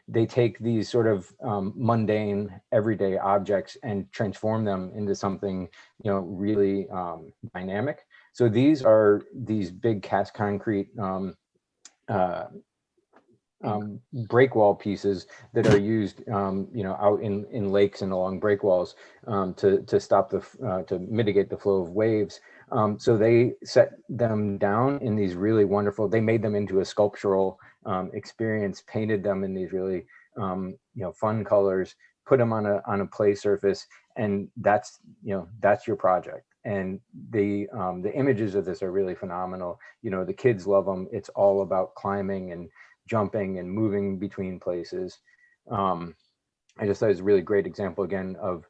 they take these sort of mundane, everyday objects and transform them into something really dynamic. So these are these big cast concrete break wall pieces that are used, out in lakes and along break walls to stop to mitigate the flow of waves. So they set them down in these really wonderful. They made them into a sculptural experience, painted them in these really fun colors, put them on a play surface, and that's your project. And the images of this are really phenomenal. The kids love them. It's all about climbing and jumping and moving between places. I just thought it was a really great example again of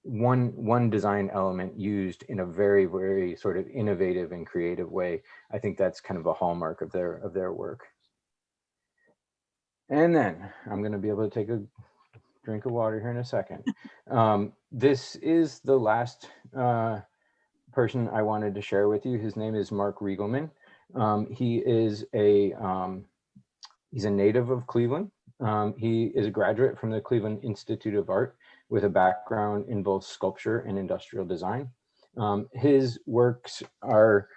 one design element used in a very, very sort of innovative and creative way. I think that's kind of a hallmark of their work. And then I'm going to be able to take a drink of water here in a second. This is the last person I wanted to share with you. His name is Mark Riegelman. He is he's a native of Cleveland. He is a graduate from the Cleveland Institute of Art with a background in both sculpture and industrial design. His works are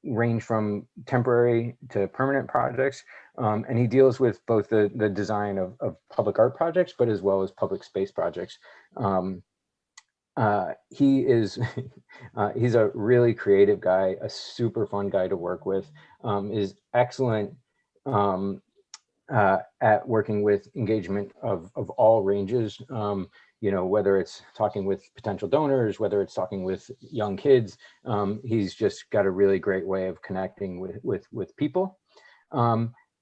range from temporary to permanent projects, and he deals with both the design of public art projects, but as well as public space projects. He is he's a really creative guy, a super fun guy to work with, is excellent at working with engagement of all ranges, whether it's talking with potential donors, whether it's talking with young kids. He's just got a really great way of connecting with people.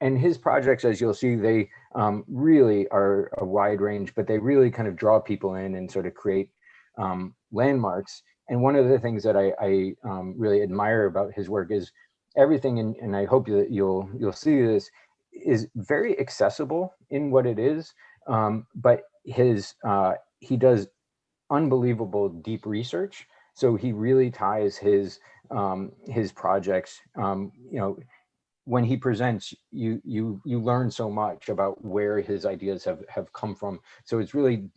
And his projects, as you'll see, they really are a wide range, but they really kind of draw people in and sort of create landmarks. And one of the things that I really admire about his work is everything, and I hope that you'll see this, is very accessible in what it is, but he does unbelievable deep research. So he really ties his projects. When he presents, you learn so much about where his ideas have come from. So it's really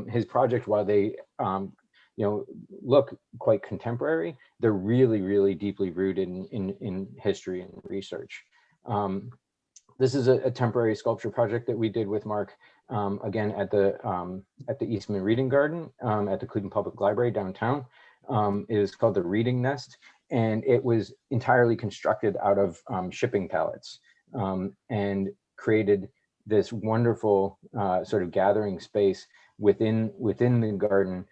his project, while they look quite contemporary, they're really, really deeply rooted in history and research. This is a temporary sculpture project that we did with Mark, again at the Eastman Reading Garden at the Cleveland Public Library downtown. It is called the Reading Nest, and it was entirely constructed out of shipping pallets, and created this wonderful sort of gathering space within the garden.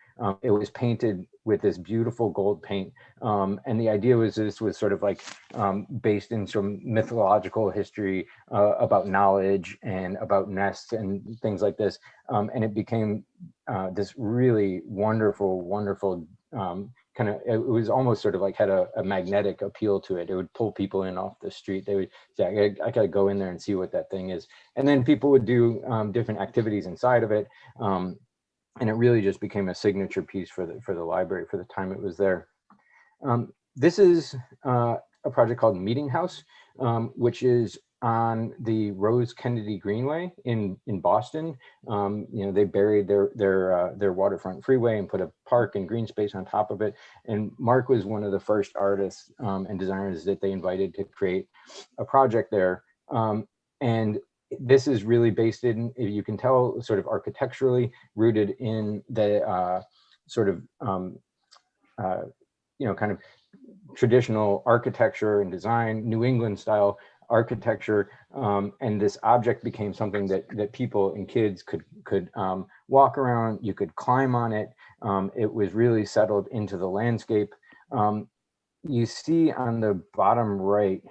It was painted with this beautiful gold paint, and the idea was this was sort of like based in some mythological history about knowledge and about nests and things like this, and it became this really wonderful kind of, it was almost sort of like had a magnetic appeal to it. It would pull people in off the street. They would say, I gotta go in there and see what that thing is. And then people would do different activities inside of it. And it really just became a signature piece for the library for the time it was there. This is a project called Meeting House, which is on the Rose Kennedy Greenway in Boston. They buried their waterfront freeway and put a park and green space on top of it. And Mark was one of the first artists and designers that they invited to create a project there. And this is really based in, you can tell, sort of architecturally rooted in the sort of, kind of traditional architecture and design, New England style architecture. And this object became something that people and kids could walk around. You could climb on it. It was really settled into the landscape. You see on the bottom right,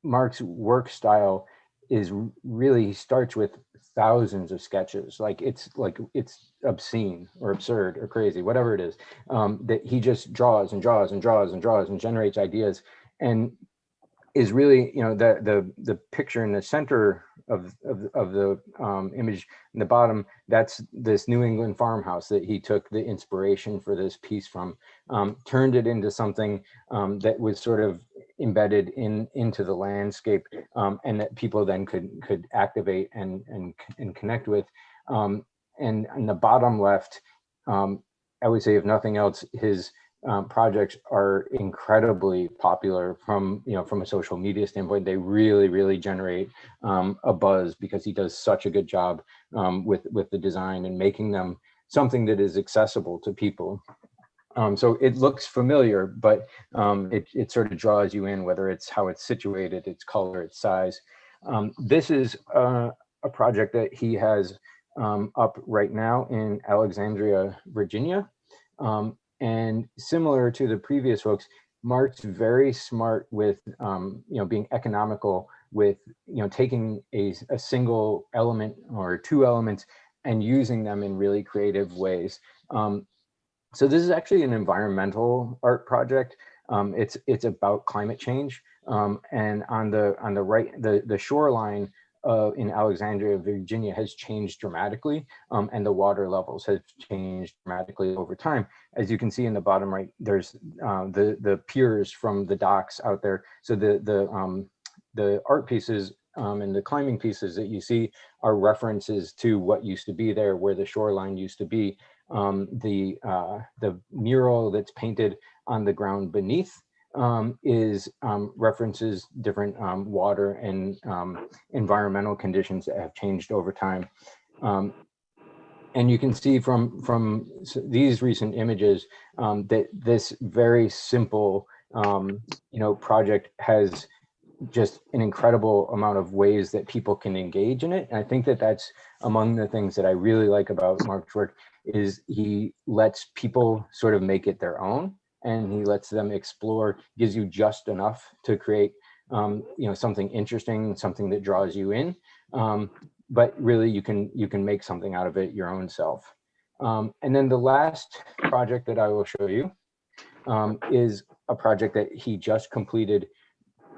Mark's work style is really, he starts with thousands of sketches. It's obscene or absurd or crazy, whatever it is, that he just draws and draws and draws and draws and generates ideas, and is really, the picture in the center of the image in the bottom, that's this New England farmhouse that he took the inspiration for this piece from, turned it into something that was sort of embedded into the landscape, and that people then could activate and connect with. And in the bottom left, I would say, if nothing else, his projects are incredibly popular from, from a social media standpoint. They really, really generate a buzz because he does such a good job with the design and making them something that is accessible to people. So it looks familiar, but it sort of draws you in, whether it's how it's situated, its color, its size. This is a project that he has up right now in Alexandria, Virginia. And similar to the previous folks, Mark's very smart with, being economical with, taking a single element or two elements and using them in really creative ways. So this is actually an environmental art project. It's about climate change. And on the right, the shoreline in Alexandria, Virginia has changed dramatically, and the water levels have changed dramatically over time. As you can see in the bottom right, there's the piers from the docks out there. So the art pieces and the climbing pieces that you see are references to what used to be there, where the shoreline used to be. The mural that's painted on the ground beneath is references different water and environmental conditions that have changed over time. And you can see from these recent images that this very simple project has just an incredible amount of ways that people can engage in it. And I think that that's among the things that I really like about Mark's work, is he lets people sort of make it their own, and he lets them explore, gives you just enough to create something interesting, something that draws you in. But really you can make something out of it your own self. And then the last project that I will show you is a project that he just completed.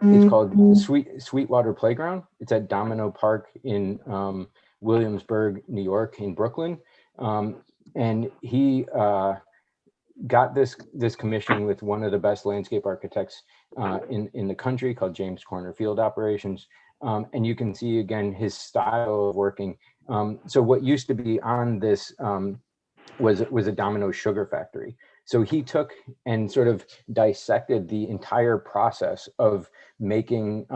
It's called Sweetwater Playground. It's at Domino Park in Williamsburg, New York, in Brooklyn. And he got this commission with one of the best landscape architects in the country, called James Corner Field Operations. And you can see again his style of working. So what used to be on this was a Domino sugar factory. So he took and sort of dissected the entire process of making,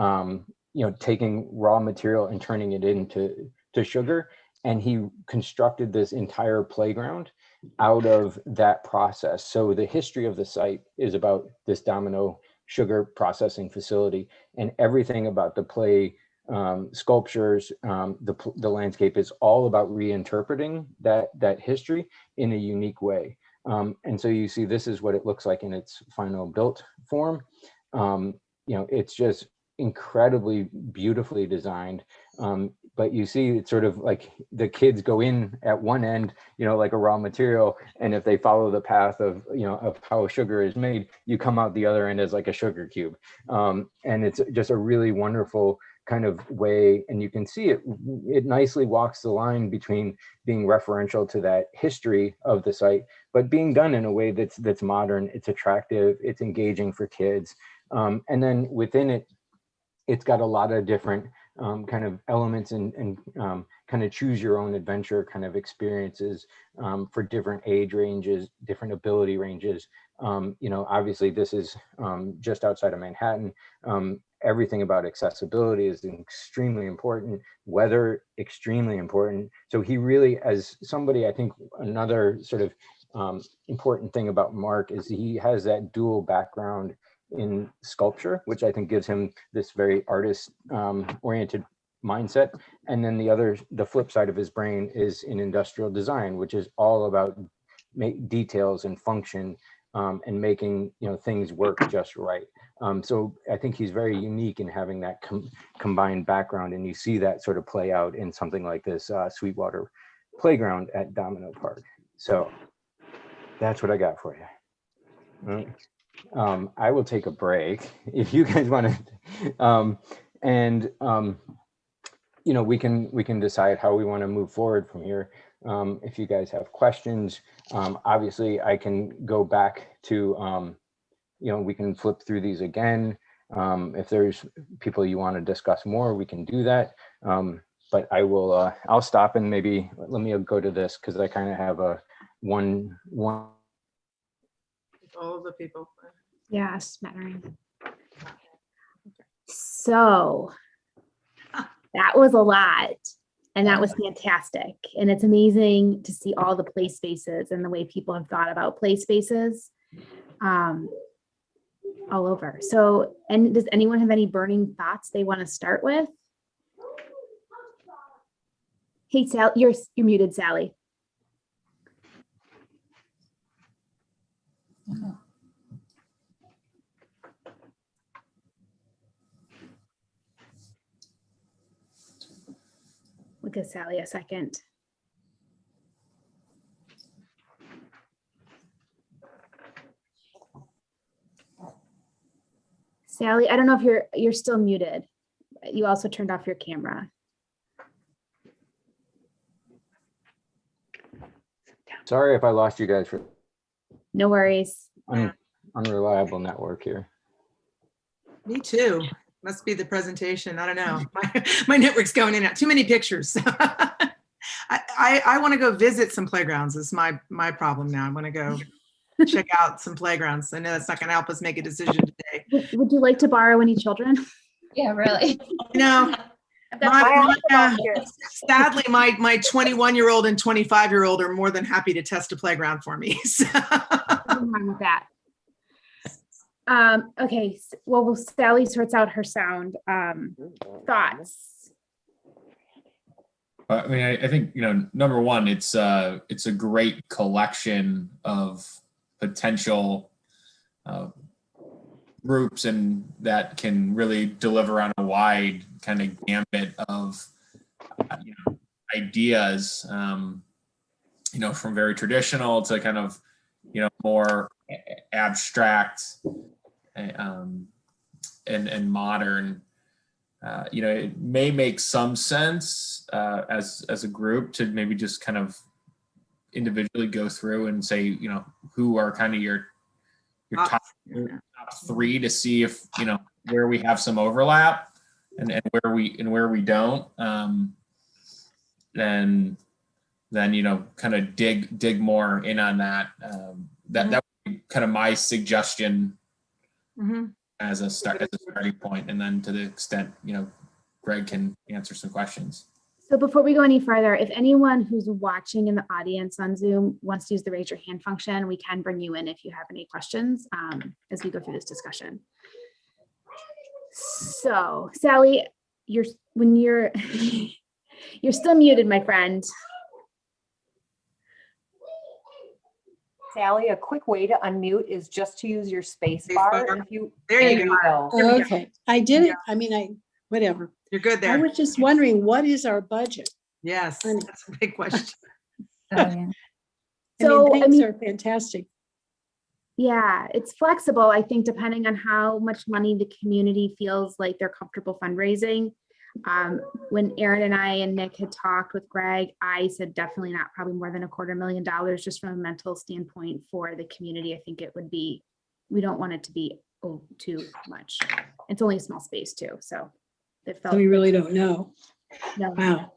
taking raw material and turning it into sugar. And he constructed this entire playground out of that process. So the history of the site is about this Domino sugar processing facility, and everything about the play sculptures, the landscape is all about reinterpreting that history in a unique way. And so you see, this is what it looks like in its final built form. It's just incredibly beautifully designed. But you see, it's sort of like the kids go in at one end, like a raw material, and if they follow the path of how sugar is made, you come out the other end as like a sugar cube. And it's just a really wonderful kind of way, and you can see it nicely walks the line between being referential to that history of the site, but being done in a way that's modern, it's attractive, it's engaging for kids. And then within it, it's got a lot of different kind of elements and kind of choose your own adventure kind of experiences for different age ranges, different ability ranges. Obviously this is just outside of Manhattan. Everything about accessibility is extremely important, weather extremely important. So he really, as somebody, I think another sort of important thing about Mark is he has that dual background in sculpture, which I think gives him this very artist oriented mindset. And then the flip side of his brain is in industrial design, which is all about details and function and making things work just right. So I think he's very unique in having that combined background, and you see that sort of play out in something like this Sweetwater Playground at Domino Park. So that's what I got for you. I will take a break if you guys want to, and we can decide how we want to move forward from here. If you guys have questions, obviously I can go back to, we can flip through these again. If there's people you want to discuss more, we can do that. But I will, I'll stop and maybe let me go to this because I kind of have a one. all of the people. Yeah, smattering. So that was a lot. And that was fantastic. And it's amazing to see all the play spaces and the way people have thought about play spaces all over. So, and does anyone have any burning thoughts they want to start with? Hey, Sal, you're muted, Sally. We'll give Sally a second. Sally, I don't know if you're still muted. You also turned off your camera. Sorry if I lost you guys for No worries. unreliable network here. Me too. Must be the presentation. I don't know. My network's going in and out. Too many pictures. I want to go visit some playgrounds. Is my problem now. I want to go check out some playgrounds. I know that's not going to help us make a decision today. Would you like to borrow any children? Yeah, really. You know, sadly, my 21-year-old and 25-year-old are more than happy to test a playground for me. So. Nothing wrong with that. Okay, well, Sally sorts out her sound. Thoughts? I mean, I think, number one, it's a great collection of potential groups and that can really deliver on a wide kind of gambit of ideas, from very traditional to kind of, more abstract and modern. It may make some sense as a group to maybe just kind of individually go through and say, who are kind of your top three to see if, where we have some overlap and where we don't. Then kind of dig more in on that. That would be kind of my suggestion. Mm-hmm. As a starting point, and then to the extent Greg can answer some questions. So before we go any further, if anyone who's watching in the audience on Zoom wants to use the raise your hand function, we can bring you in if you have any questions as we go through this discussion. So Sally, you're still muted, my friend. Sally, a quick way to unmute is just to use your space bar. There you go. Oh, okay, I did it. I mean, whatever. You're good I there. was just wondering, what is our budget? Yes, that's a big question. Things are fantastic. Yeah, it's flexible, I think, depending on how much money the community feels like they're comfortable fundraising. When Aaron and I and Nick had talked with Greg, I said definitely not probably more than $250,000 just from a mental standpoint for the community. I think it would be, we don't want it to be too much. It's only a small space too, so it felt. We really don't know. No. Wow.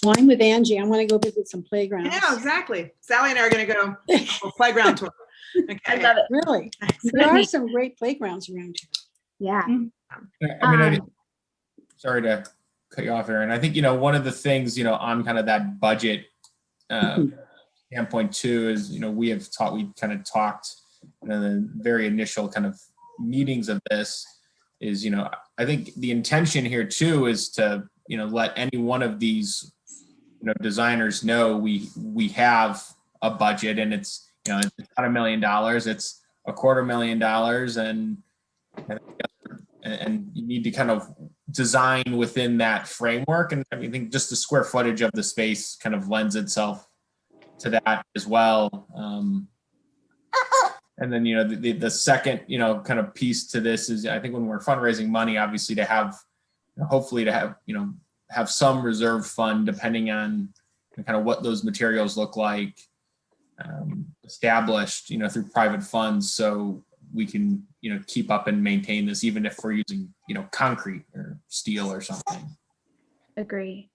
Well, I'm with Angie. I want to go visit some playgrounds. Yeah, exactly. Sally and I are going to go a playground tour. Okay. I love it. Really? There are some great playgrounds around here. Yeah. I mean, sorry to cut you off, Aaron. I think, one of the things, on kind of that budget standpoint too, is, we kind of talked in the very initial kind of meetings of this is, I think the intention here too is to, let any one of these, designers know we have a budget and it's, it's not $1 million, it's $250,000 and you need to kind of design within that framework. And I think just the square footage of the space kind of lends itself to that as well. And then, the second, kind of piece to this is, I think when we're fundraising money, obviously to have, hopefully to have, have some reserve fund depending on kind of what those materials look like, established, through private funds. So we can, keep up and maintain this, even if we're using, concrete or steel or something. Agree.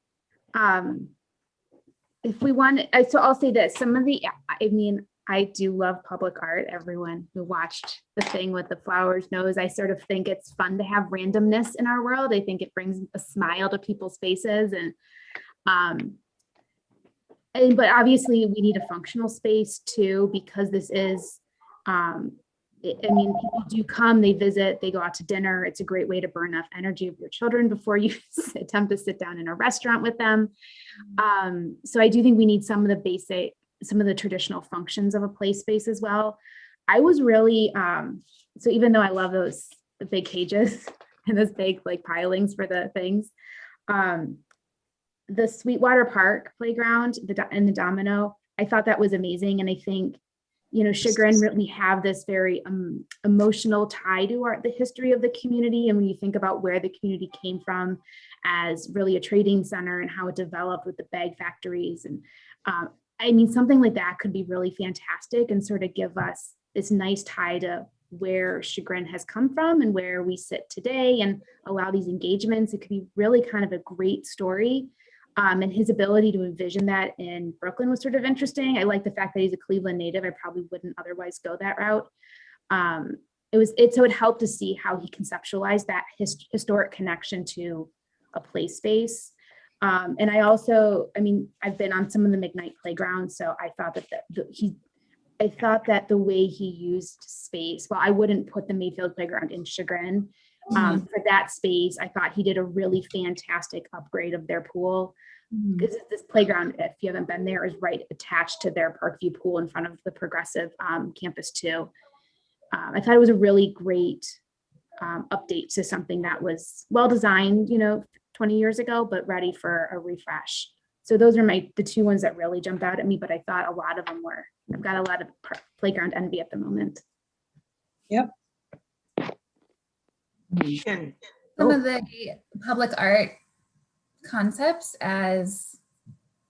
If we want, so I'll say this, some of the, I do love public art. Everyone who watched the thing with the flowers knows I sort of think it's fun to have randomness in our world. I think it brings a smile to people's faces, but obviously we need a functional space too, because this is, I mean, people do come, they visit, they go out to dinner. It's a great way to burn off energy of your children before you attempt to sit down in a restaurant with them. So I do think we need some of the traditional functions of a play space as well. I was really, so even though I love the big cages and those big like pilings for the things, the Sweetwater Park playground and the domino, I thought that was amazing. And I think, you know, Chagrin really have this very emotional tie to the history of the community. And when you think about where the community came from as really a trading center and how it developed with the bag factories. And I mean, something like that could be really fantastic and sort of give us this nice tie to where Chagrin has come from and where we sit today and allow these engagements. It could be really kind of a great story. And his ability to envision that in Brooklyn was sort of interesting. I like the fact that he's a Cleveland native. I probably wouldn't otherwise go that route. So it helped to see how he conceptualized that historic connection to a play space. And I mean, I've been on some of the Mcknight playgrounds, so I thought that the way he used space, well, I wouldn't put the Mayfield playground in Chagrin. For that space, I thought he did a really fantastic upgrade of their pool. This playground, if you haven't been there, is right attached to their Parkview pool in front of the Progressive campus too. I thought it was a really great update to something that was well designed, you know, 20 years ago, but ready for a refresh. So those are the two ones that really jumped out at me, but I thought a lot of them were. I've got a lot of playground envy at the moment. Yep. Some of the public art concepts as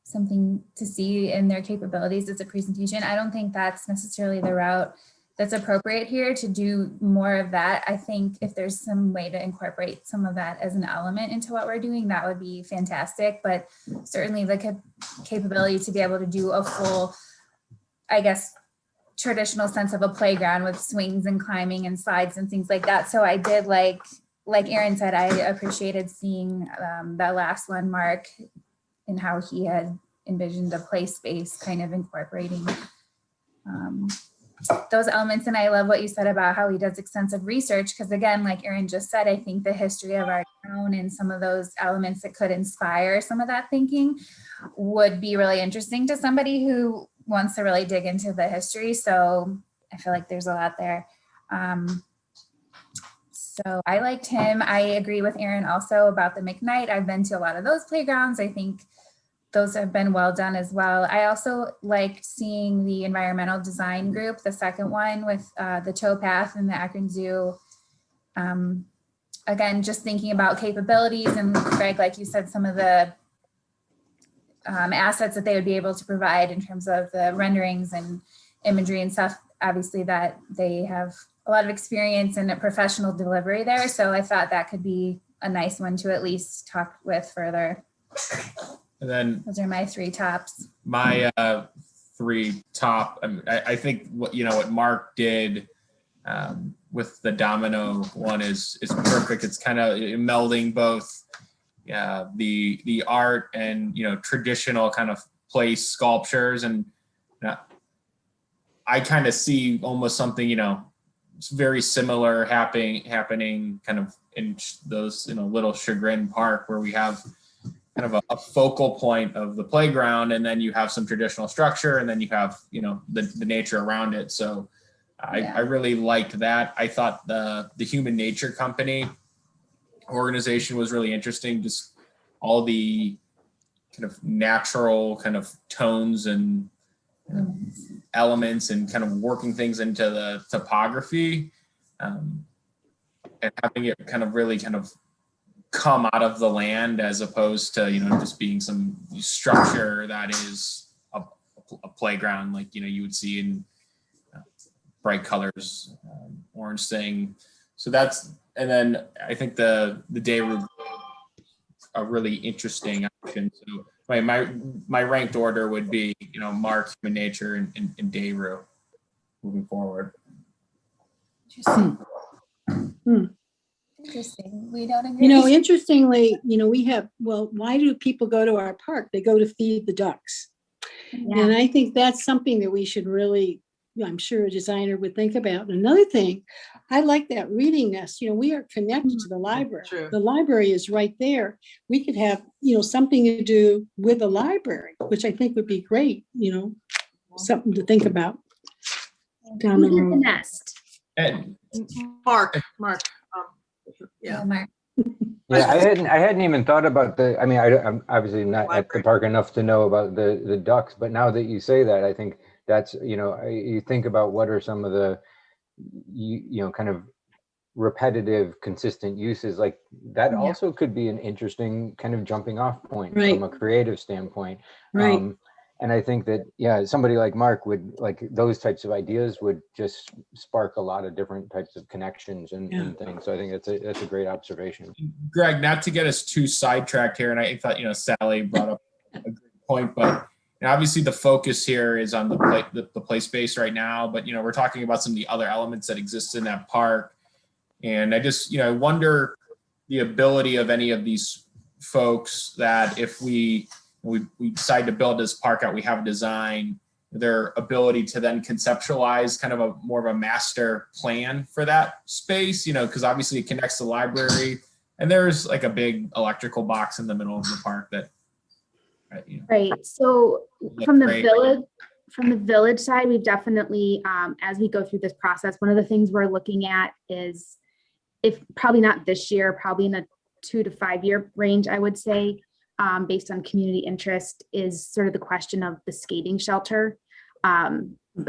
something to see in their capabilities as a presentation. I don't think that's necessarily the route that's appropriate here to do more of that. I think if there's some way to incorporate some of that as an element into what we're doing, that would be fantastic. But certainly the capability to be able to do a full, I guess, traditional sense of a playground with swings and climbing and slides and things like that. So I did like Aaron said, I appreciated seeing that last one, Mark, and how he had envisioned a play space kind of incorporating those elements. And I love what you said about how he does extensive research, because again, like Aaron just said, I think the history of our town and some of those elements that could inspire some of that thinking would be really interesting to somebody who wants to really dig into the history. So I feel like there's a lot there. So I liked him. I agree with Aaron also about the Mcknight. I've been to a lot of those playgrounds. I think those have been well done as well. I also liked seeing the environmental design group, the second one with the Towpath and the Akron Zoo. Again, just thinking about capabilities and Greg, like you said, some of the assets that they would be able to provide in terms of the renderings and imagery and stuff. Obviously that they have a lot of experience in a professional delivery there. So I thought that could be a nice one to at least talk with further. And then those are my three tops. My three top, I think what Mark did with the domino one is perfect. It's kind of melding both the art and traditional kind of place sculptures, and I kind of see almost something very similar happening kind of in those Little Chagrin Park, where we have kind of a focal point of the playground, and then you have some traditional structure, and then you have the nature around it. So I really liked that. I thought the Human Nature Company organization was really interesting. Just all the kind of natural kind of tones and elements and kind of working things into the topography, and having it kind of really kind of come out of the land, as opposed to just being some structure that is a playground like you would see in bright colors, orange thing. So that's, and then I think the day room, a really interesting option. So my ranked order would be Mark, Human Nature, and Dayru. moving forward. Interesting. Hmm. Interesting. We don't agree. You know, interestingly, we have, well, why do people go to our park? They go to feed the ducks. Yeah. And I think that's something that we should really, I'm sure a designer would think about. And another thing, I like that reading nest. We are connected to the library. True. The library is right there. We could have, something to do with the library, which I think would be great, something to think about down the Who did the road. nest? And Mark. Yeah. Mark. Yeah, I hadn't even thought about I'm obviously not at the Library. park enough to know about the ducks, but now that you say that, I think that's, you think about what are some of the, kind of repetitive, consistent uses, like that Yeah. also could be an interesting kind of jumping off point Right. from a creative standpoint. Right. And I think that, somebody like Mark would, like, those types of ideas would just spark a lot of different types of connections and things. So I think that's a great observation. Greg, not to get us too sidetracked here, and I thought, Sally brought up a good point, but obviously the focus here is on the play space right now, but, we're talking about some of the other elements that exist in that park. And I just, I wonder the ability of any of these folks that if we decide to build this park out, we have a design, their ability to then conceptualize kind of a more of a master plan for that space, because obviously it connects to the library and there's like a big electrical box in the middle of the park that, Right. So That's from the great. village side, we've definitely, as we go through this process, one of the things we're looking at is, if probably not this year, probably in a 2 to 5 year range, I would say, based on community interest, is sort of the question of the skating shelter.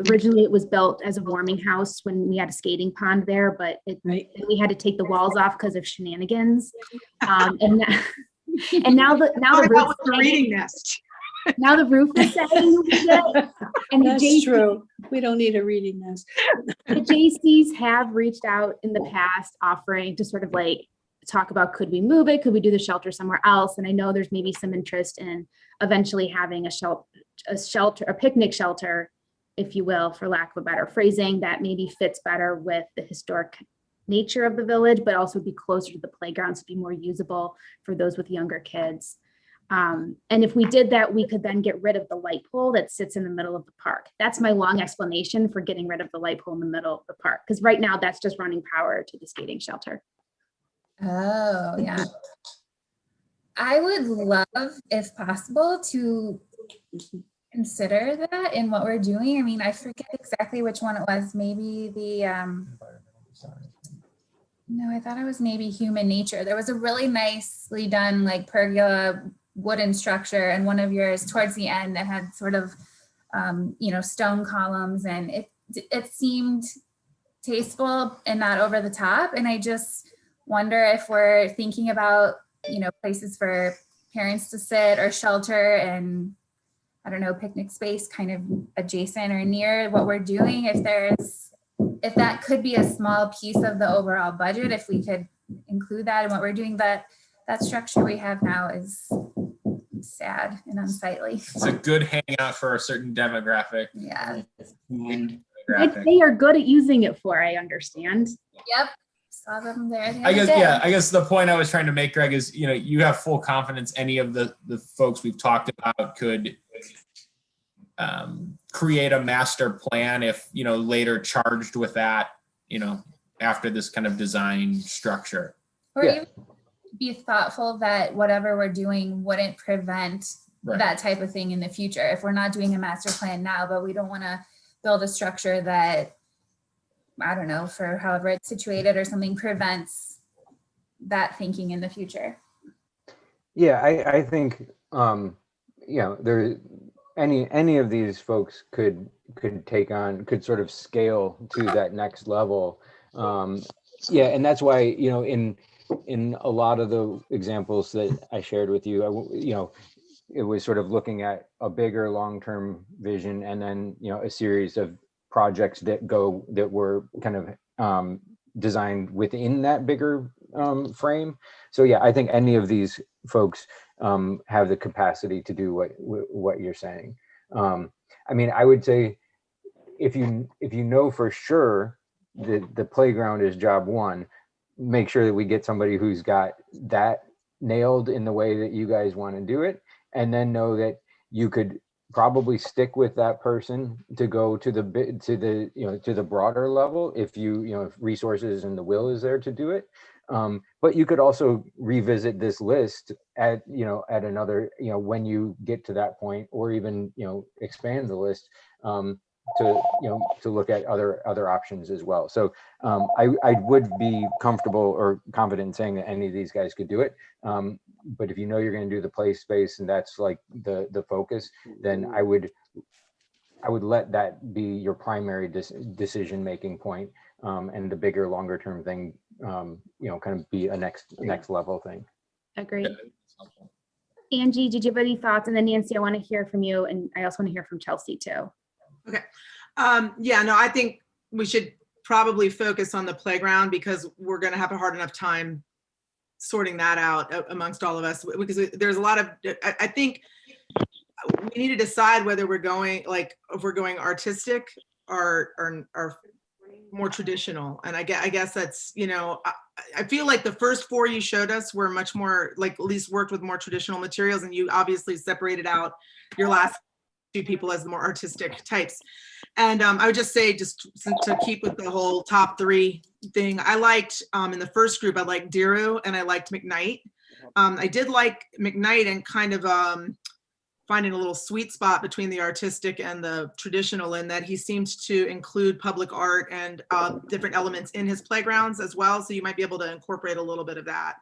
Originally, it was built as a warming house when we had a skating pond there, but Right. we had to take the walls off because of shenanigans. And now the About roof the reading nest. now the roof is sagging a little bit. And the That's true. We don't need a reading nest. The JCs have reached out in the past offering to sort of like talk about, could we move it? Could we do the shelter somewhere else? And I know there's maybe some interest in eventually having a picnic shelter, if you will, for lack of a better phrasing, that maybe fits better with the historic nature of the village, but also be closer to the playgrounds to be more usable for those with younger kids. And if we did that, we could then get rid of the light pole that sits in the middle of the park. That's my long explanation for getting rid of the light pole in the middle of the park, because right now that's just running power to the skating shelter. Oh, yeah. I would love, if possible, to consider that in what we're doing. I mean, I forget exactly which one it was. Maybe the, no, I thought it was maybe human nature. There was a really nicely done like pergola wooden structure, and one of yours towards the end that had sort of, stone columns, and it seemed tasteful and not over the top. And I just wonder if we're thinking about, places for parents to sit or shelter, and I don't know, picnic space kind of adjacent or near what we're doing. If that could be a small piece of the overall budget, if we could include that in what we're doing, that structure we have now is sad and unsightly. it's a good hangout for a certain demographic. Yeah. They are good at using it for, I understand. Yep. Saw them there. The I other guess, day. I guess the point I was trying to make, Greg, is, you have full confidence any of the folks we've talked about could create a master plan if, later charged with that, after this kind of design structure. Or Yeah. even be thoughtful that whatever we're doing wouldn't prevent Right. that type of thing in the future. If we're not doing a master plan now, but we don't want to build a structure that, I don't know, for however it's situated or something, prevents that thinking in the future. Yeah, I think there any of these folks could sort of scale to that next level. And that's why in a lot of the examples that I shared with you, it was sort of looking at a bigger long-term vision, and then a series of projects that were kind of designed within that bigger frame. So yeah, I think any of these folks have the capacity to do what you're saying. I mean, I would say, if you know for sure that the playground is job one, make sure that we get somebody who's got that nailed in the way that you guys want to do it, and then know that you could probably stick with that person to go to the broader level if if resources and the will is there to do it. But you could also revisit this list at another, when you get to that point, or even, expand the list to look at other options as well. So I would be comfortable or confident in saying that any of these guys could do it. But if you're going to do the play space and that's like the focus, then I would let that be your primary decision making point, and the bigger, longer term thing, kind of be a next level thing. Agreed. Angie, did you have any thoughts? And then Nancy, I want to hear from you, and I also want to hear from Chelsea too. Okay. Yeah, no, I think we should probably focus on the playground, because we're going to have a hard enough time sorting that out amongst all of us, because there's a lot of, I think we need to decide whether we're going, if we're going artistic or more traditional. And I guess that's, I feel like the first four you showed us were much more, at least worked with more traditional materials, and you obviously separated out your last two people as the more artistic types. And I would just say, just to keep with the whole top three thing, I liked, in the first group, I liked Daru and I liked Mcknight. I did like Mcknight, and kind of finding a little sweet spot between the artistic and the traditional, in that he seemed to include public art and different elements in his playgrounds as well. So you might be able to incorporate a little bit of that.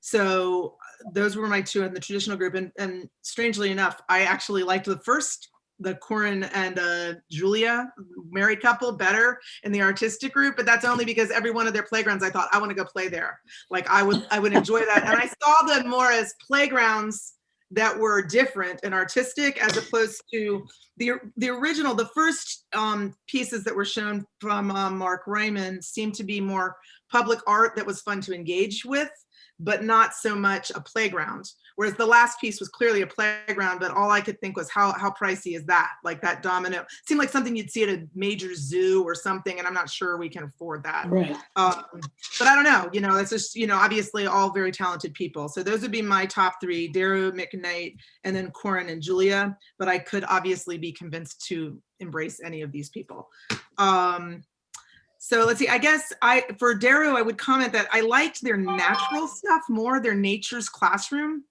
So those were my two in the traditional group. And strangely enough, I actually liked the Corin and Julia married couple better in the artistic group, but that's only because every one of their playgrounds, I thought, I want to go play there. I would enjoy that. And I saw them more as playgrounds that were different and artistic, as opposed to the original. The first pieces that were shown from Mark Ryman seemed to be more public art that was fun to engage with, but not so much a playground. Whereas the last piece was clearly a playground, but all I could think was how pricey is that? Like that domino, it seemed like something you'd see at a major zoo or something, and I'm not sure we can afford that. Right. But I don't know, it's just, obviously all very talented people. So those would be my top three: Daru, Mcknight, and then Corin and Julia. But I could obviously be convinced to embrace any of these people. So let's see, I guess for Daru, I would comment that I liked their natural stuff more, their nature's classroom,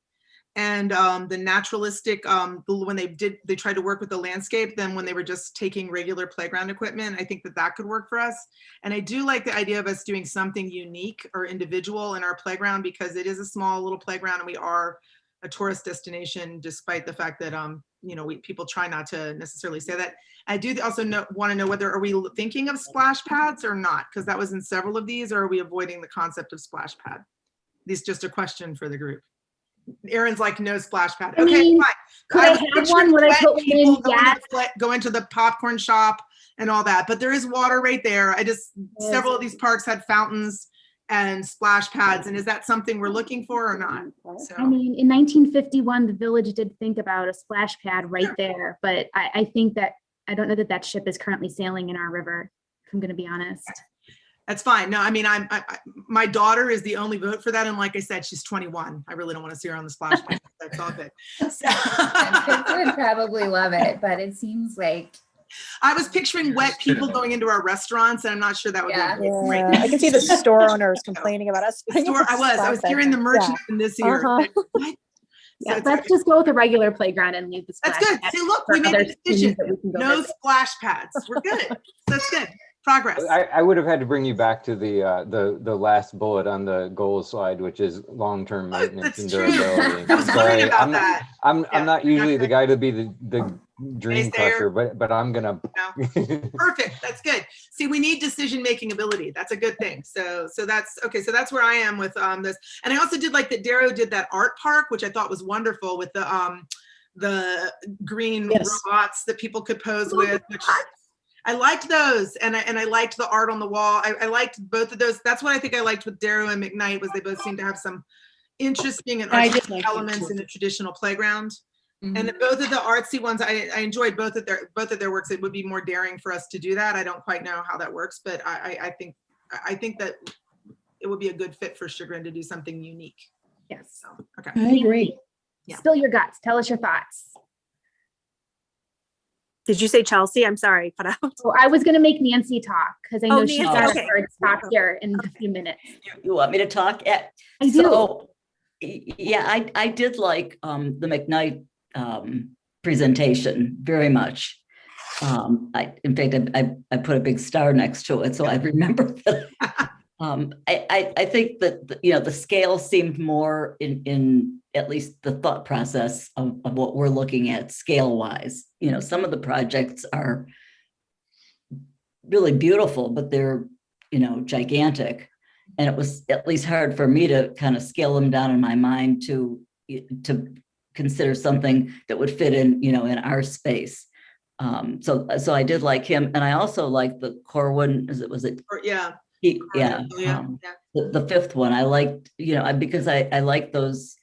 and the naturalistic, when they tried to work with the landscape, than when they were just taking regular playground equipment. I think that could work for us. And I do like the idea of us doing something unique or individual in our playground, because it is a small little playground and we are a tourist destination, despite the fact that, people try not to necessarily say that. I do also want to know whether, are we thinking of splash pads or not? Because that was in several of these, or are we avoiding the concept of splash pad? This is just a question for the group. Aaron's like, no splash pad. Okay, fine. Could I have one? Would I put one in? Yes. Go into the popcorn shop and all that, but there is water right there. Several of these parks had fountains and splash pads, and is that something we're looking for or not? So. I mean, in 1951, the village did think about a splash pad right there, but I think that, I don't know that ship is currently sailing in our river, if I'm going to be honest. That's fine. No, I mean, my daughter is the only vote for that. And like I said, she's 21. I really don't want to see her on the splash pad. That's all good. So. Kids would probably love it, but it seems like. I was picturing wet people going into our restaurants, and I'm not sure that would be great. I can see the store owners complaining about us. I was hearing the merchant in this year. What? Yeah, so let's just go with a regular playground and leave the splash pads. That's good. See, look, we made a decision. No splash pads. We're good. That's good. Progress. I would have had to bring you back to the last bullet on the goals slide, which is long-term maintenance and durability. I was wondering about that. I'm not usually the guy to be the dream crusher, but I'm gonna. No. Perfect. That's good. See, we need decision-making ability. That's a good thing. So that's okay. So that's where I am with this. And I also did like that Daru did that art park, which I thought was wonderful, with the green robots that people could pose with. Which, I liked those, and I liked the art on the wall. I liked both of those. That's what I think I liked with Daru and Mcknight, was they both seemed to have some interesting and artistic elements in the traditional playground. And then both of the artsy ones, I enjoyed both of their works. It would be more daring for us to do that. I don't quite know how that works, but I think that it would be a good fit for Chagrin to do something unique. Yes. So, okay. I agree. Yeah. Spill your guts. Tell us your thoughts. Did you say Chelsea? I'm sorry, cut out. So I was going to make Nancy talk because I know she's Nancy, got okay. a hard stop here in a few minutes. You want me to talk? I do. So, yeah, I did like the Mcknight presentation very much. In fact, I put a big star next to it, so I remember that. I think that the scale seemed more in at least the thought process of what we're looking at scale wise. Some of the projects are really beautiful, but they're gigantic, and it was at least hard for me to kind of scale them down in my mind to consider something that would fit in in our space. So I did like him, and I also like the Corwin. Was it? Yeah. The fifth one I liked, because I like those,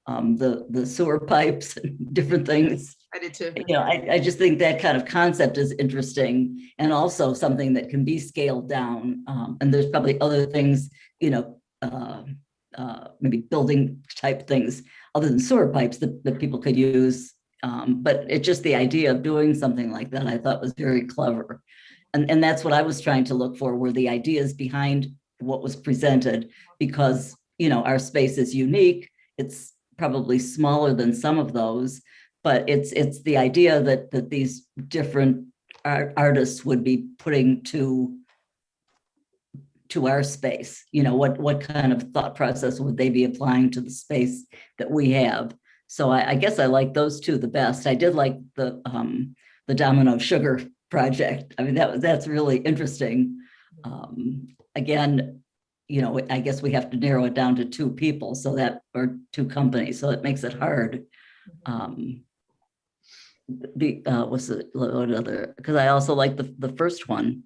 the sewer pipes and different things. I did too. I just think that kind of concept is interesting, and also something that can be scaled down. And there's probably other things, maybe building type things other than sewer pipes that people could use. But it's just the idea of doing something like that I thought was very clever. And that's what I was trying to look for, were the ideas behind what was presented, because, our space is unique. It's probably smaller than some of those, but it's the idea that these different artists would be putting to our space. What kind of thought process would they be applying to the space that we have? So I guess I like those two the best. I did like the Domino Sugar project. I mean, that's really interesting. Again, I guess we have to narrow it down to two people, or two companies, so it makes it hard. What's the other? Because I also like the first one.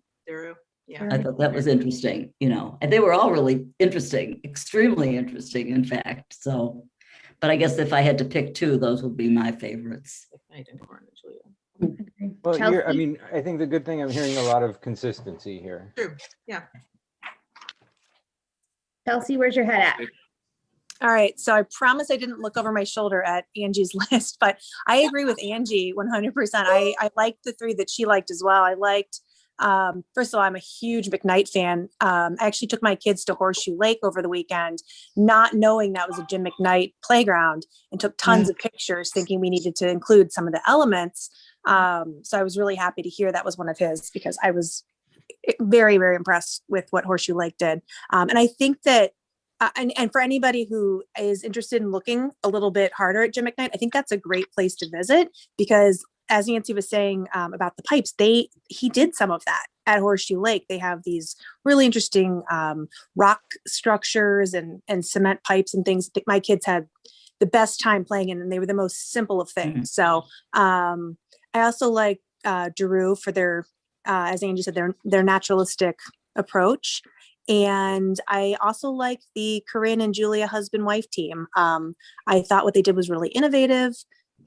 Yeah. I thought that was interesting, and they were all really interesting, extremely interesting, in fact. So, but I guess if I had to pick two, those would be my favorites. Well, Chelsea? I think the good thing, I'm hearing a lot of consistency here. True. Yeah. Chelsea, where's your head at? All right. So I promise I didn't look over my shoulder at Angie's list, but I agree with Angie 100%. I liked the three that she liked as well. I liked, first of all, I'm a huge Mcknight fan. I actually took my kids to Horseshoe Lake over the weekend, not knowing that was a Jim Mcknight playground, and took tons of pictures thinking we needed to include some of the elements. So I was really happy to hear that was one of his, because I was very, very impressed with what Horseshoe Lake did. And I think that, and for anybody who is interested in looking a little bit harder at Jim Mcknight, I think that's a great place to visit, because as Nancy was saying about the pipes, he did some of that at Horseshoe Lake. They have these really interesting rock structures and cement pipes and things that my kids had the best time playing in, and they were the most simple of things. So I also like Giroux for their, as Angie said, their naturalistic approach. And I also like the Corinne and Julia husband-wife team. I thought what they did was really innovative,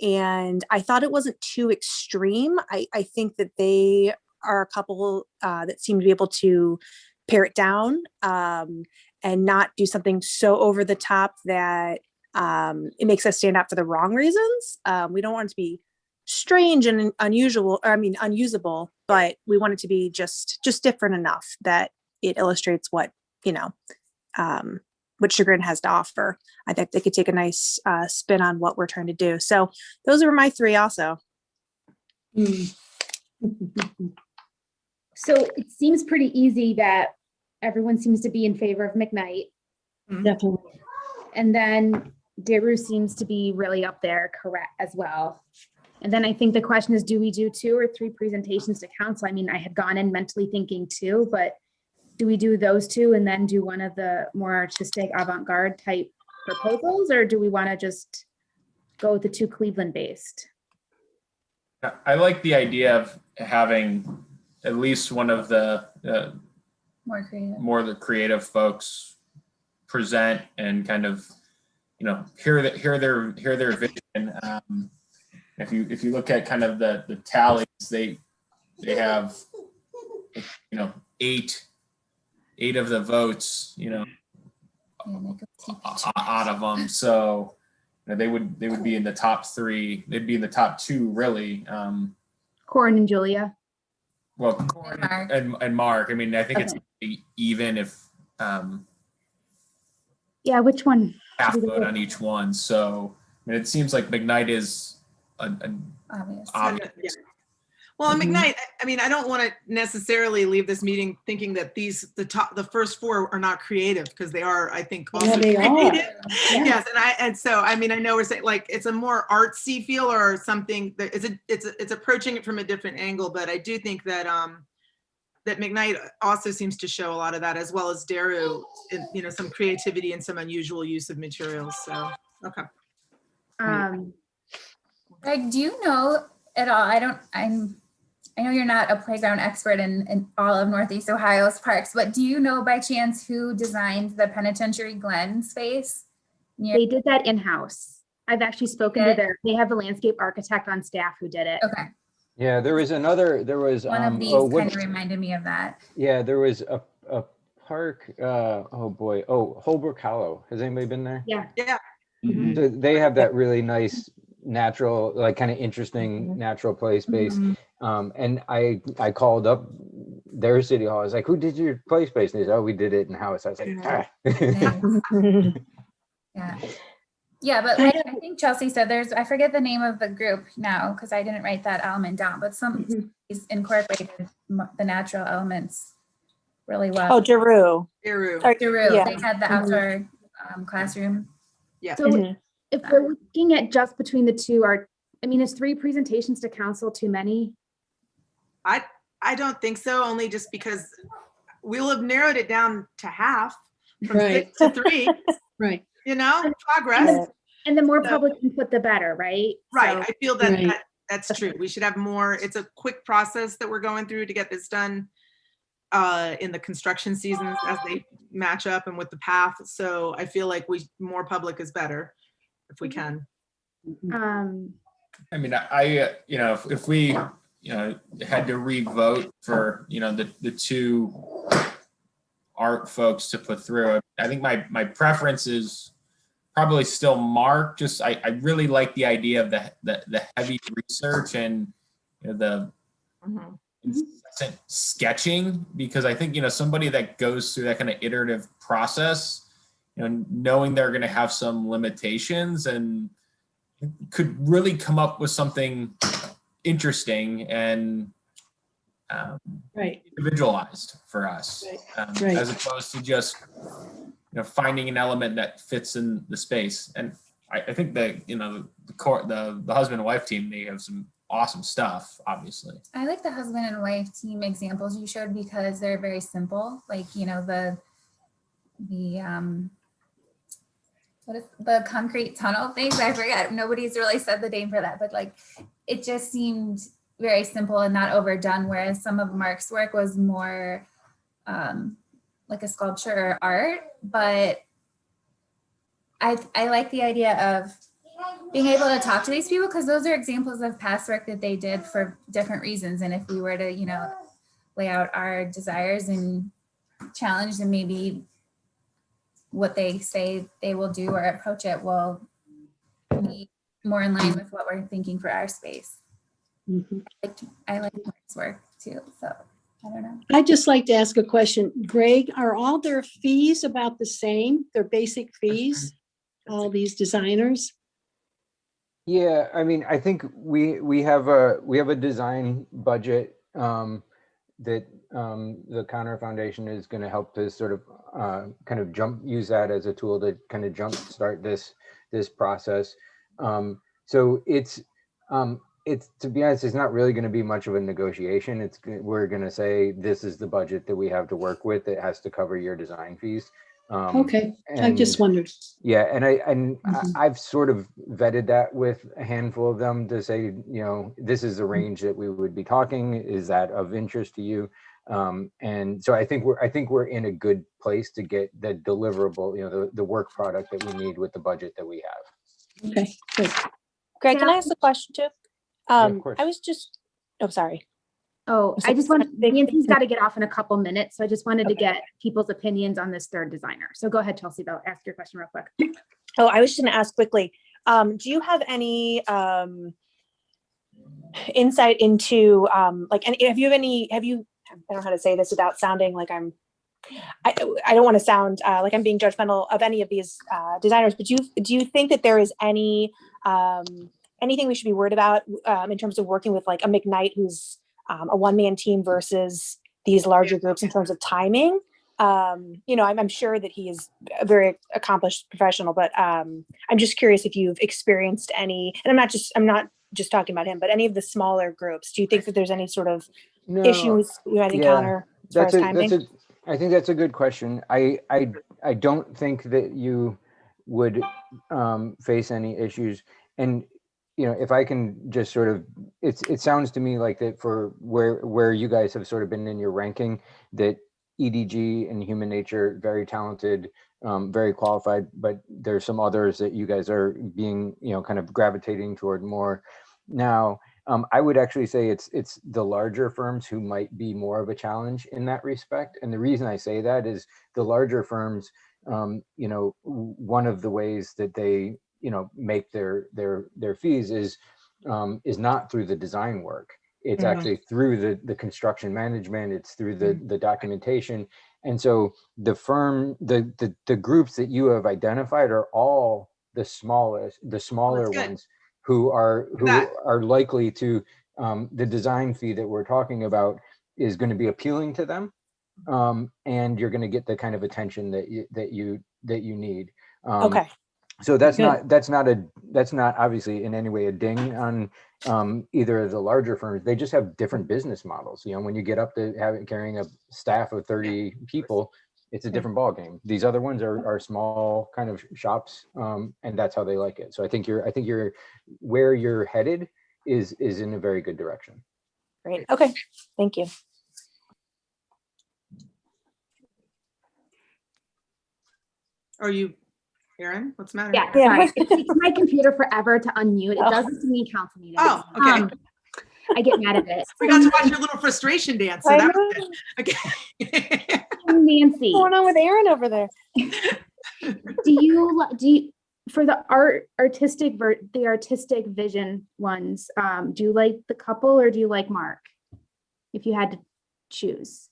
and I thought it wasn't too extreme. I think that they are a couple that seem to be able to pare it down and not do something so over the top that it makes us stand out for the wrong reasons. We don't want it to be strange and unusual, unusable, but we want it to be just different enough that it illustrates what Chagrin has to offer. I think they could take a nice spin on what we're trying to do. So those are my three also. So it seems pretty easy that everyone seems to be in favor of Mcknight. Definitely. And then Giroux seems to be really up there, correct, as well. And then I think the question is, do we do 2 or 3 presentations to council? I mean, I had gone in mentally thinking 2, but do we do those 2 and then do one of the more artistic avant-garde type proposals, or do we want to just go with the 2 Cleveland based? I like the idea of having at least one of the more of the creative folks present and kind of hear their vision. If you look at kind of the tallies, they have, you know, eight of the votes, you know, out of them. So you know, they would be in the top three. They'd be in the top two, really. Corin and Julia. Well, Corin and Mark. I mean, I think it's even if Yeah, which one? half vote on each one. So I mean, it seems like Mcknight is an Obvious. obvious. Yeah. Well, and Mcknight, I mean, I don't want to necessarily leave this meeting thinking that the first four are not creative, because they are, I think, also Yeah, they are. creative. Yeah. Yes, and so I mean, I know we're saying like it's a more artsy feel or something that it's approaching it from a different angle, but I do think that that Mcknight also seems to show a lot of that, as well as Daru, you know, some creativity and some unusual use of materials. So okay. Greg, do you know at all? I know you're not a playground expert in all of Northeast Ohio's parks, but do you know by chance who designed the Penitentiary Glen space? They did that in-house. I've actually spoken to they have a landscape architect on staff who did it. Okay. Yeah, there was one of these kind of reminded me of that. Yeah, there was a park, Holbrook Hollow. Has anybody been there? Yeah. Yeah. Mhm. So they have that really nice natural, like kind of interesting natural play space. And I called up their city hall. I was like, who did your play space? And they said, oh, we did it in house. I was like, ah. Yeah, but I think Chelsea said I forget the name of the group now because I didn't write that element down, but some incorporated the natural elements really well. Oh, Daru. Daru. Yeah. They had the outdoor classroom. Yeah. So if we're looking at just between the two, is 3 presentations to council too many? I don't think so, only just because we'll have narrowed it down to half, from Right. 6 to 3. Right. You know, progress. And the more public input, the better, right? Right. So- I feel that, Right. that's true. We should have more. It's a quick process that we're going through to get this done in the construction seasons as they match up and with the path. So I feel like more public is better if we can. I mean, I you know, if we, you know, had to re-vote for, you know, the two art folks to put through, I think my preference is probably still Mark. Just I really like the idea of the heavy research and, you know, the incessant sketching, because I think, you know, somebody that goes through that kind of iterative process, you know, knowing they're going to have some limitations and could really come up with something interesting and individualized for us, Right. as opposed to just, you know, finding an element that fits in the space. And I think that, you know, the husband and wife team, they have some awesome stuff, obviously. I like the husband and wife team examples you showed because they're very simple. Like, you know, the what is the concrete tunnel things? I forget. Nobody's really said the name for that, but like, it just seemed very simple and not overdone. Whereas some of Mark's work was more like a sculpture or art. But I like the idea of being able to talk to these people because those are examples of past work that they did for different reasons. And if we were to, you know, lay out our desires and challenge them, maybe what they say they will do or approach it will be more in line with what we're thinking for our space. I like Mark's work too, so I don't know. I'd just like to ask a question. Greg, are all their fees about the same? Their basic fees? All these designers? Yeah, I mean, I think we have a design budget that the Connor Foundation is going to help to sort of kind of use that as a tool to kind of jumpstart this process. So it's to be honest, it's not really going to be much of a negotiation. We're going to say this is the budget that we have to work with. It has to cover your design fees. Okay, I just wondered. Yeah, and I've sort of vetted that with a handful of them to say, you know, this is the range that we would be talking. Is that of interest to you? And so I think we're in a good place to get the deliverable, you know, the work product that we need with the budget that we have. Okay, good. Greg, can I ask a question too? course. I was just, oh, sorry. Oh, So I just want, big- Nancy's got to get off in a couple minutes. So I just wanted to Okay. get people's opinions on this third designer. So go ahead, Chelsea, though. Ask your question real quick. Oh, I was just gonna ask quickly, do you have any insight into like, and have you, I don't know how to say this without sounding like I don't want to sound like I'm being judgmental of any of these designers, but do you think that there is any anything we should be worried about in terms of working with like a Mcknight who's a one-man team versus these larger groups in terms of timing? You know, I'm sure that he is a very accomplished professional, but I'm just curious if you've experienced any, and I'm not just talking about him, but any of the smaller groups. Do you think that there's any sort of issues we might encounter as far as timing? I think that's a good question. I don't think that you would face any issues. And you know, if I can just sort of, it sounds to me like that for where you guys have sort of been in your ranking, that EDG and Human Nature, very talented, very qualified, but there's some others that you guys are being, you know, kind of gravitating toward more now. I would actually say it's the larger firms who might be more of a challenge in that respect. And the reason I say that is the larger firms, you know, one of the ways that they, you know, make their fees is not through the design work. It's actually through the construction management. It's through the documentation. And so the groups that you have identified are all the smaller ones who are likely to, the design fee that we're talking about is going to be appealing to them. And you're going to get the kind of attention that you need. Okay. So that's not obviously in any way a ding on either of the larger firms. They just have different business models. You know, when you get up to carrying a staff of 30 people, it's a different ballgame. These other ones are small kind of shops, and that's how they like it. So I think you're where you're headed is in a very good direction. Great. Okay. Thank you. Are you, Erin? What's the matter? Yeah, sorry. It takes my computer forever to unmute. It does this to me in council meetings. Oh, okay. I get mad at it. We got to watch your little frustration dance. So that was it. Okay. Nancy, What's going on with Erin over there? do you for the artistic vision ones, do you like the couple or do you like Mark? If you had to choose.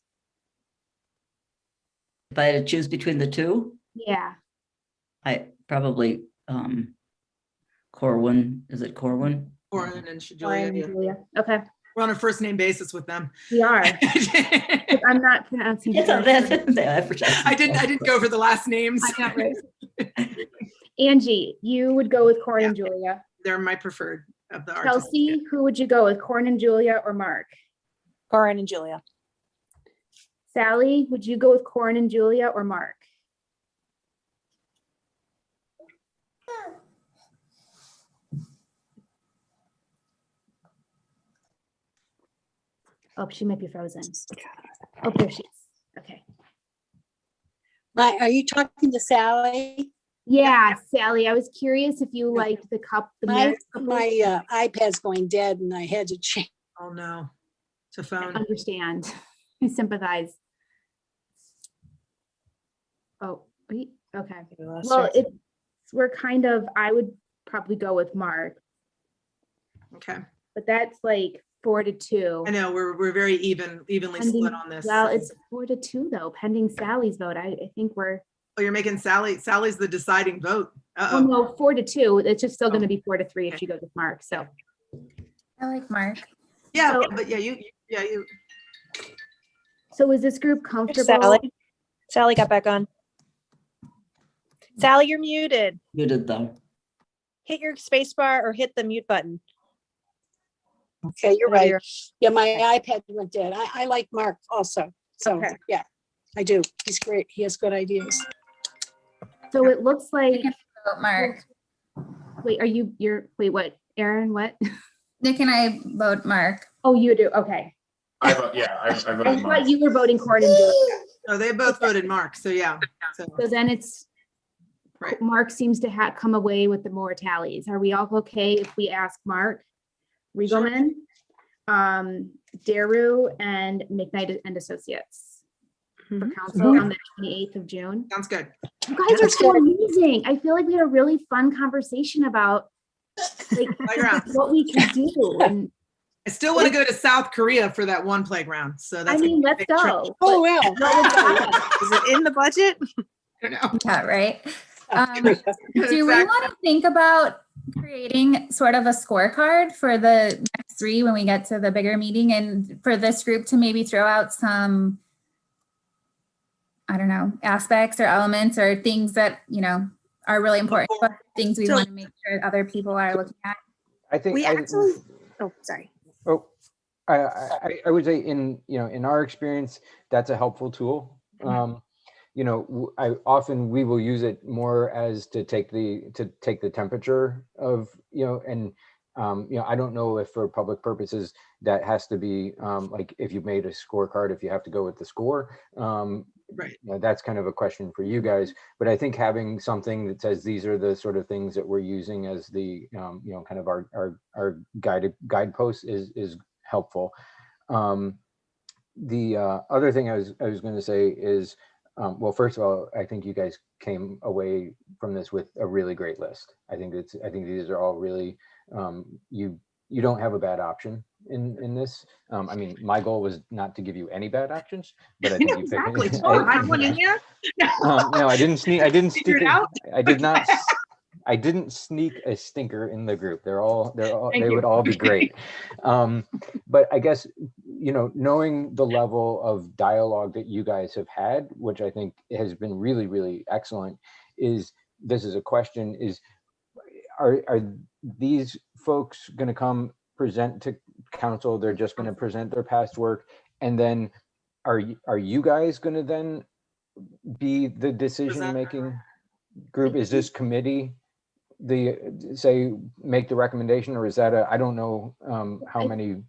If I had to choose between the two, Yeah. I probably Corwin. Is it Corwin? Corin and Ryan and Julia. Julia. Okay. We're on a first name basis with them. We are. I'm not pronouncing it. I didn't go for the last names. I know, right? Angie, you would go with Corin and Julia. They're my preferred of the artists. Chelsea, who would you go with, Corin and Julia or Mark? Corin and Julia. Sally, would you go with Corin and Julia or Mark? Oh, she might be frozen. Oh, there she is. Okay. Are you talking to Sally? Yeah, Sally, I was curious if you liked the cup. My iPad's going dead and I had to change. Oh no, it's a I phone. understand. I sympathize. Oh, okay. Well, I would probably go with Mark, Okay. but that's like 4-2. I know we're very evenly split on this. Well, it's 4-2 though, pending Sally's vote. I think we're. Oh, you're making Sally's the deciding vote. Oh no, 4-2. It's just still going to be 4-3 if she goes with Mark. So. I like Mark. Yeah, So- but you. So is this group comfortable? Sally got back on. Sally, you're muted. Muted though. Hit your space bar or hit the mute button. Okay, you're right. Yeah, my iPad went dead. I like Mark also. So, Okay. yeah, I do. He's great. He has good ideas. So it looks like, Vote Mark. wait, what, Erin, what? Nick and I vote Mark. Oh, you do, okay. I voted I Mark. thought you were voting Corin and Julia. Oh, they both voted Mark. So yeah. So So then it's, right. Mark seems to come away with the more tallies. Are we all okay if we ask Mark? Riegelman, Daru, and Mcknight Associates for Mhm. council on the 28th of June. Sounds good. You guys are That's so good. amazing. I feel like we had a really fun conversation about like Playgrounds. what we can do. And I still want to go to South Korea for that one playground. So that's I mean, let's a big trip. go. Oh, well. Is it in the budget? I don't know. Yeah, right. Do we Exactly. want to think about creating sort of a scorecard for the next three when we get to the bigger meeting, and for this group to maybe throw out some, I don't know, aspects or elements or things that, you know, are really important, but things we So- want to make sure other people are looking at? I think. We actually, oh, sorry. Oh, I would say in our experience, that's a helpful tool. We will use it more as to take the temperature of, and I don't know if for public purposes that has to be like if you've made a scorecard, if you have to go with the score. Right. That's kind of a question for you guys, but I think having something that says these are the sort of things that we're using as the kind of our guideposts is helpful. The other thing I was going to say is, well, first of all, I think you guys came away from this with a really great list. I think these are all really, you don't have a bad option in this. I mean, my goal was not to give you any bad options, but I think you Exactly. picked. Oh, I have one in here. No, I didn't sneak. Figure it out. I did not. I didn't sneak a stinker in the group. They you. would all be great. But I guess, knowing the level of dialogue that you guys have had, which I think has been really, really excellent, this is a question, are these folks going to come present to council? They're just going to present their past work. And then are you guys going to then be the decision-making group? Is this committee make the recommendation, or is that I don't know how many? I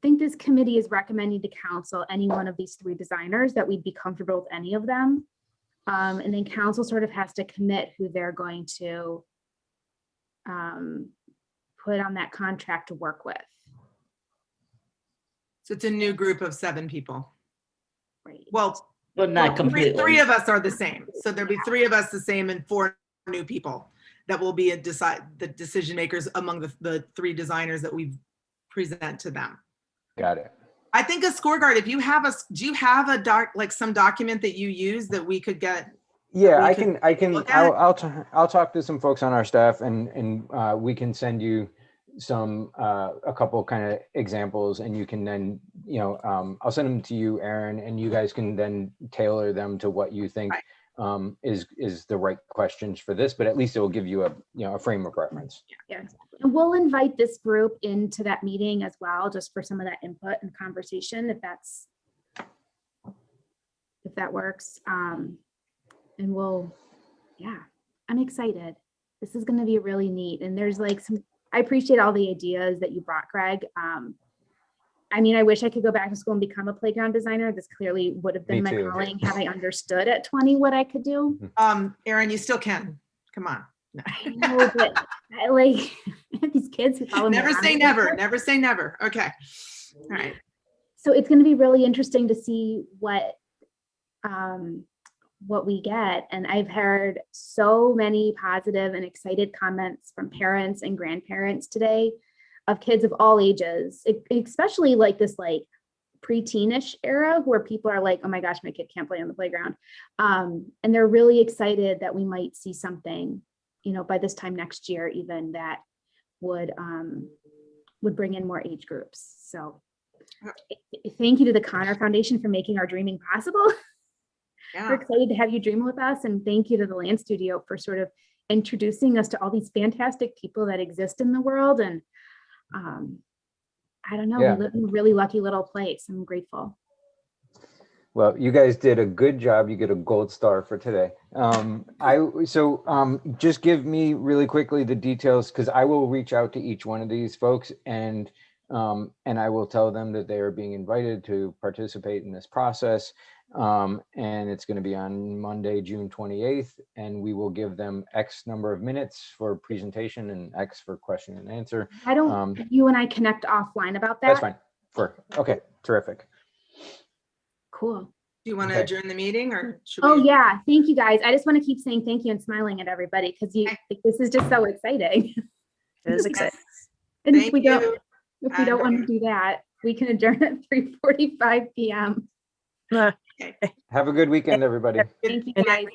think this committee is recommending to council any one of these three designers, that we'd be comfortable with any of them. And then council sort of has to commit who they're going to put on that contract to work with. So it's a new group of 7 people. Right. Well, But not completely. three of us are the same. So there'll be 3 of us the same and 4 new people that will be the decision makers among the 3 designers that we present to them. Got it. I think a scorecard, if you have do you have some document that you use that we could get? Yeah, we I can. look at? I'll talk to some folks on our staff, and we can send you some a couple kind of examples, and you can then I'll send them to you, Aaron, and you guys can then tailor them to what you think is the right questions for this. But at least it will give you a frame of reference. Yeah. And we'll invite this group into that meeting as well, just for some of that input and conversation, if that works. And I'm excited. This is going to be really neat. And there's I appreciate all the ideas that you brought, Greg. I mean, I wish I could go back to school and become a playground designer. This clearly would have been Me my too. calling had I understood at 20 what I could do. Aaron, you still can. Come on. I know, but I these kids who follow me Never around. say never. Never say never. Okay. All right. So it's going to be really interesting to see what we get. And I've heard so many positive and excited comments from parents and grandparents today of kids of all ages, especially this pre-teenish era where people are like, oh my gosh, my kid can't play on the playground. And they're really excited that we might see something, by this time next year, even that would bring in more age groups. So thank you to the Connor Foundation for making our dreaming possible. Yeah. We're excited to have you dream with us. And thank you to the Land Studio for sort of introducing us to all these fantastic people that exist in the world. And I don't know, Yeah. we live in a really lucky little place. I'm grateful. Well, you guys did a good job. You get a gold star for today. Just give me really quickly the details, because I will reach out to each one of these folks and I will tell them that they are being invited to participate in this process. And it's going to be on Monday, June 28th, and we will give them X number of minutes for presentation and X for question and answer. Why don't you and I connect offline about that? That's fine. Okay, terrific. Cool. Do you want to Okay. adjourn the meeting or should Oh we? yeah, thank you guys. I just want to keep saying thank you and smiling at everybody because this is just so exciting. It is exciting. And Thank you. if we don't want to do that, we can adjourn at 3:45 p.m. Have a good weekend, everybody. Thank you Good guys. night.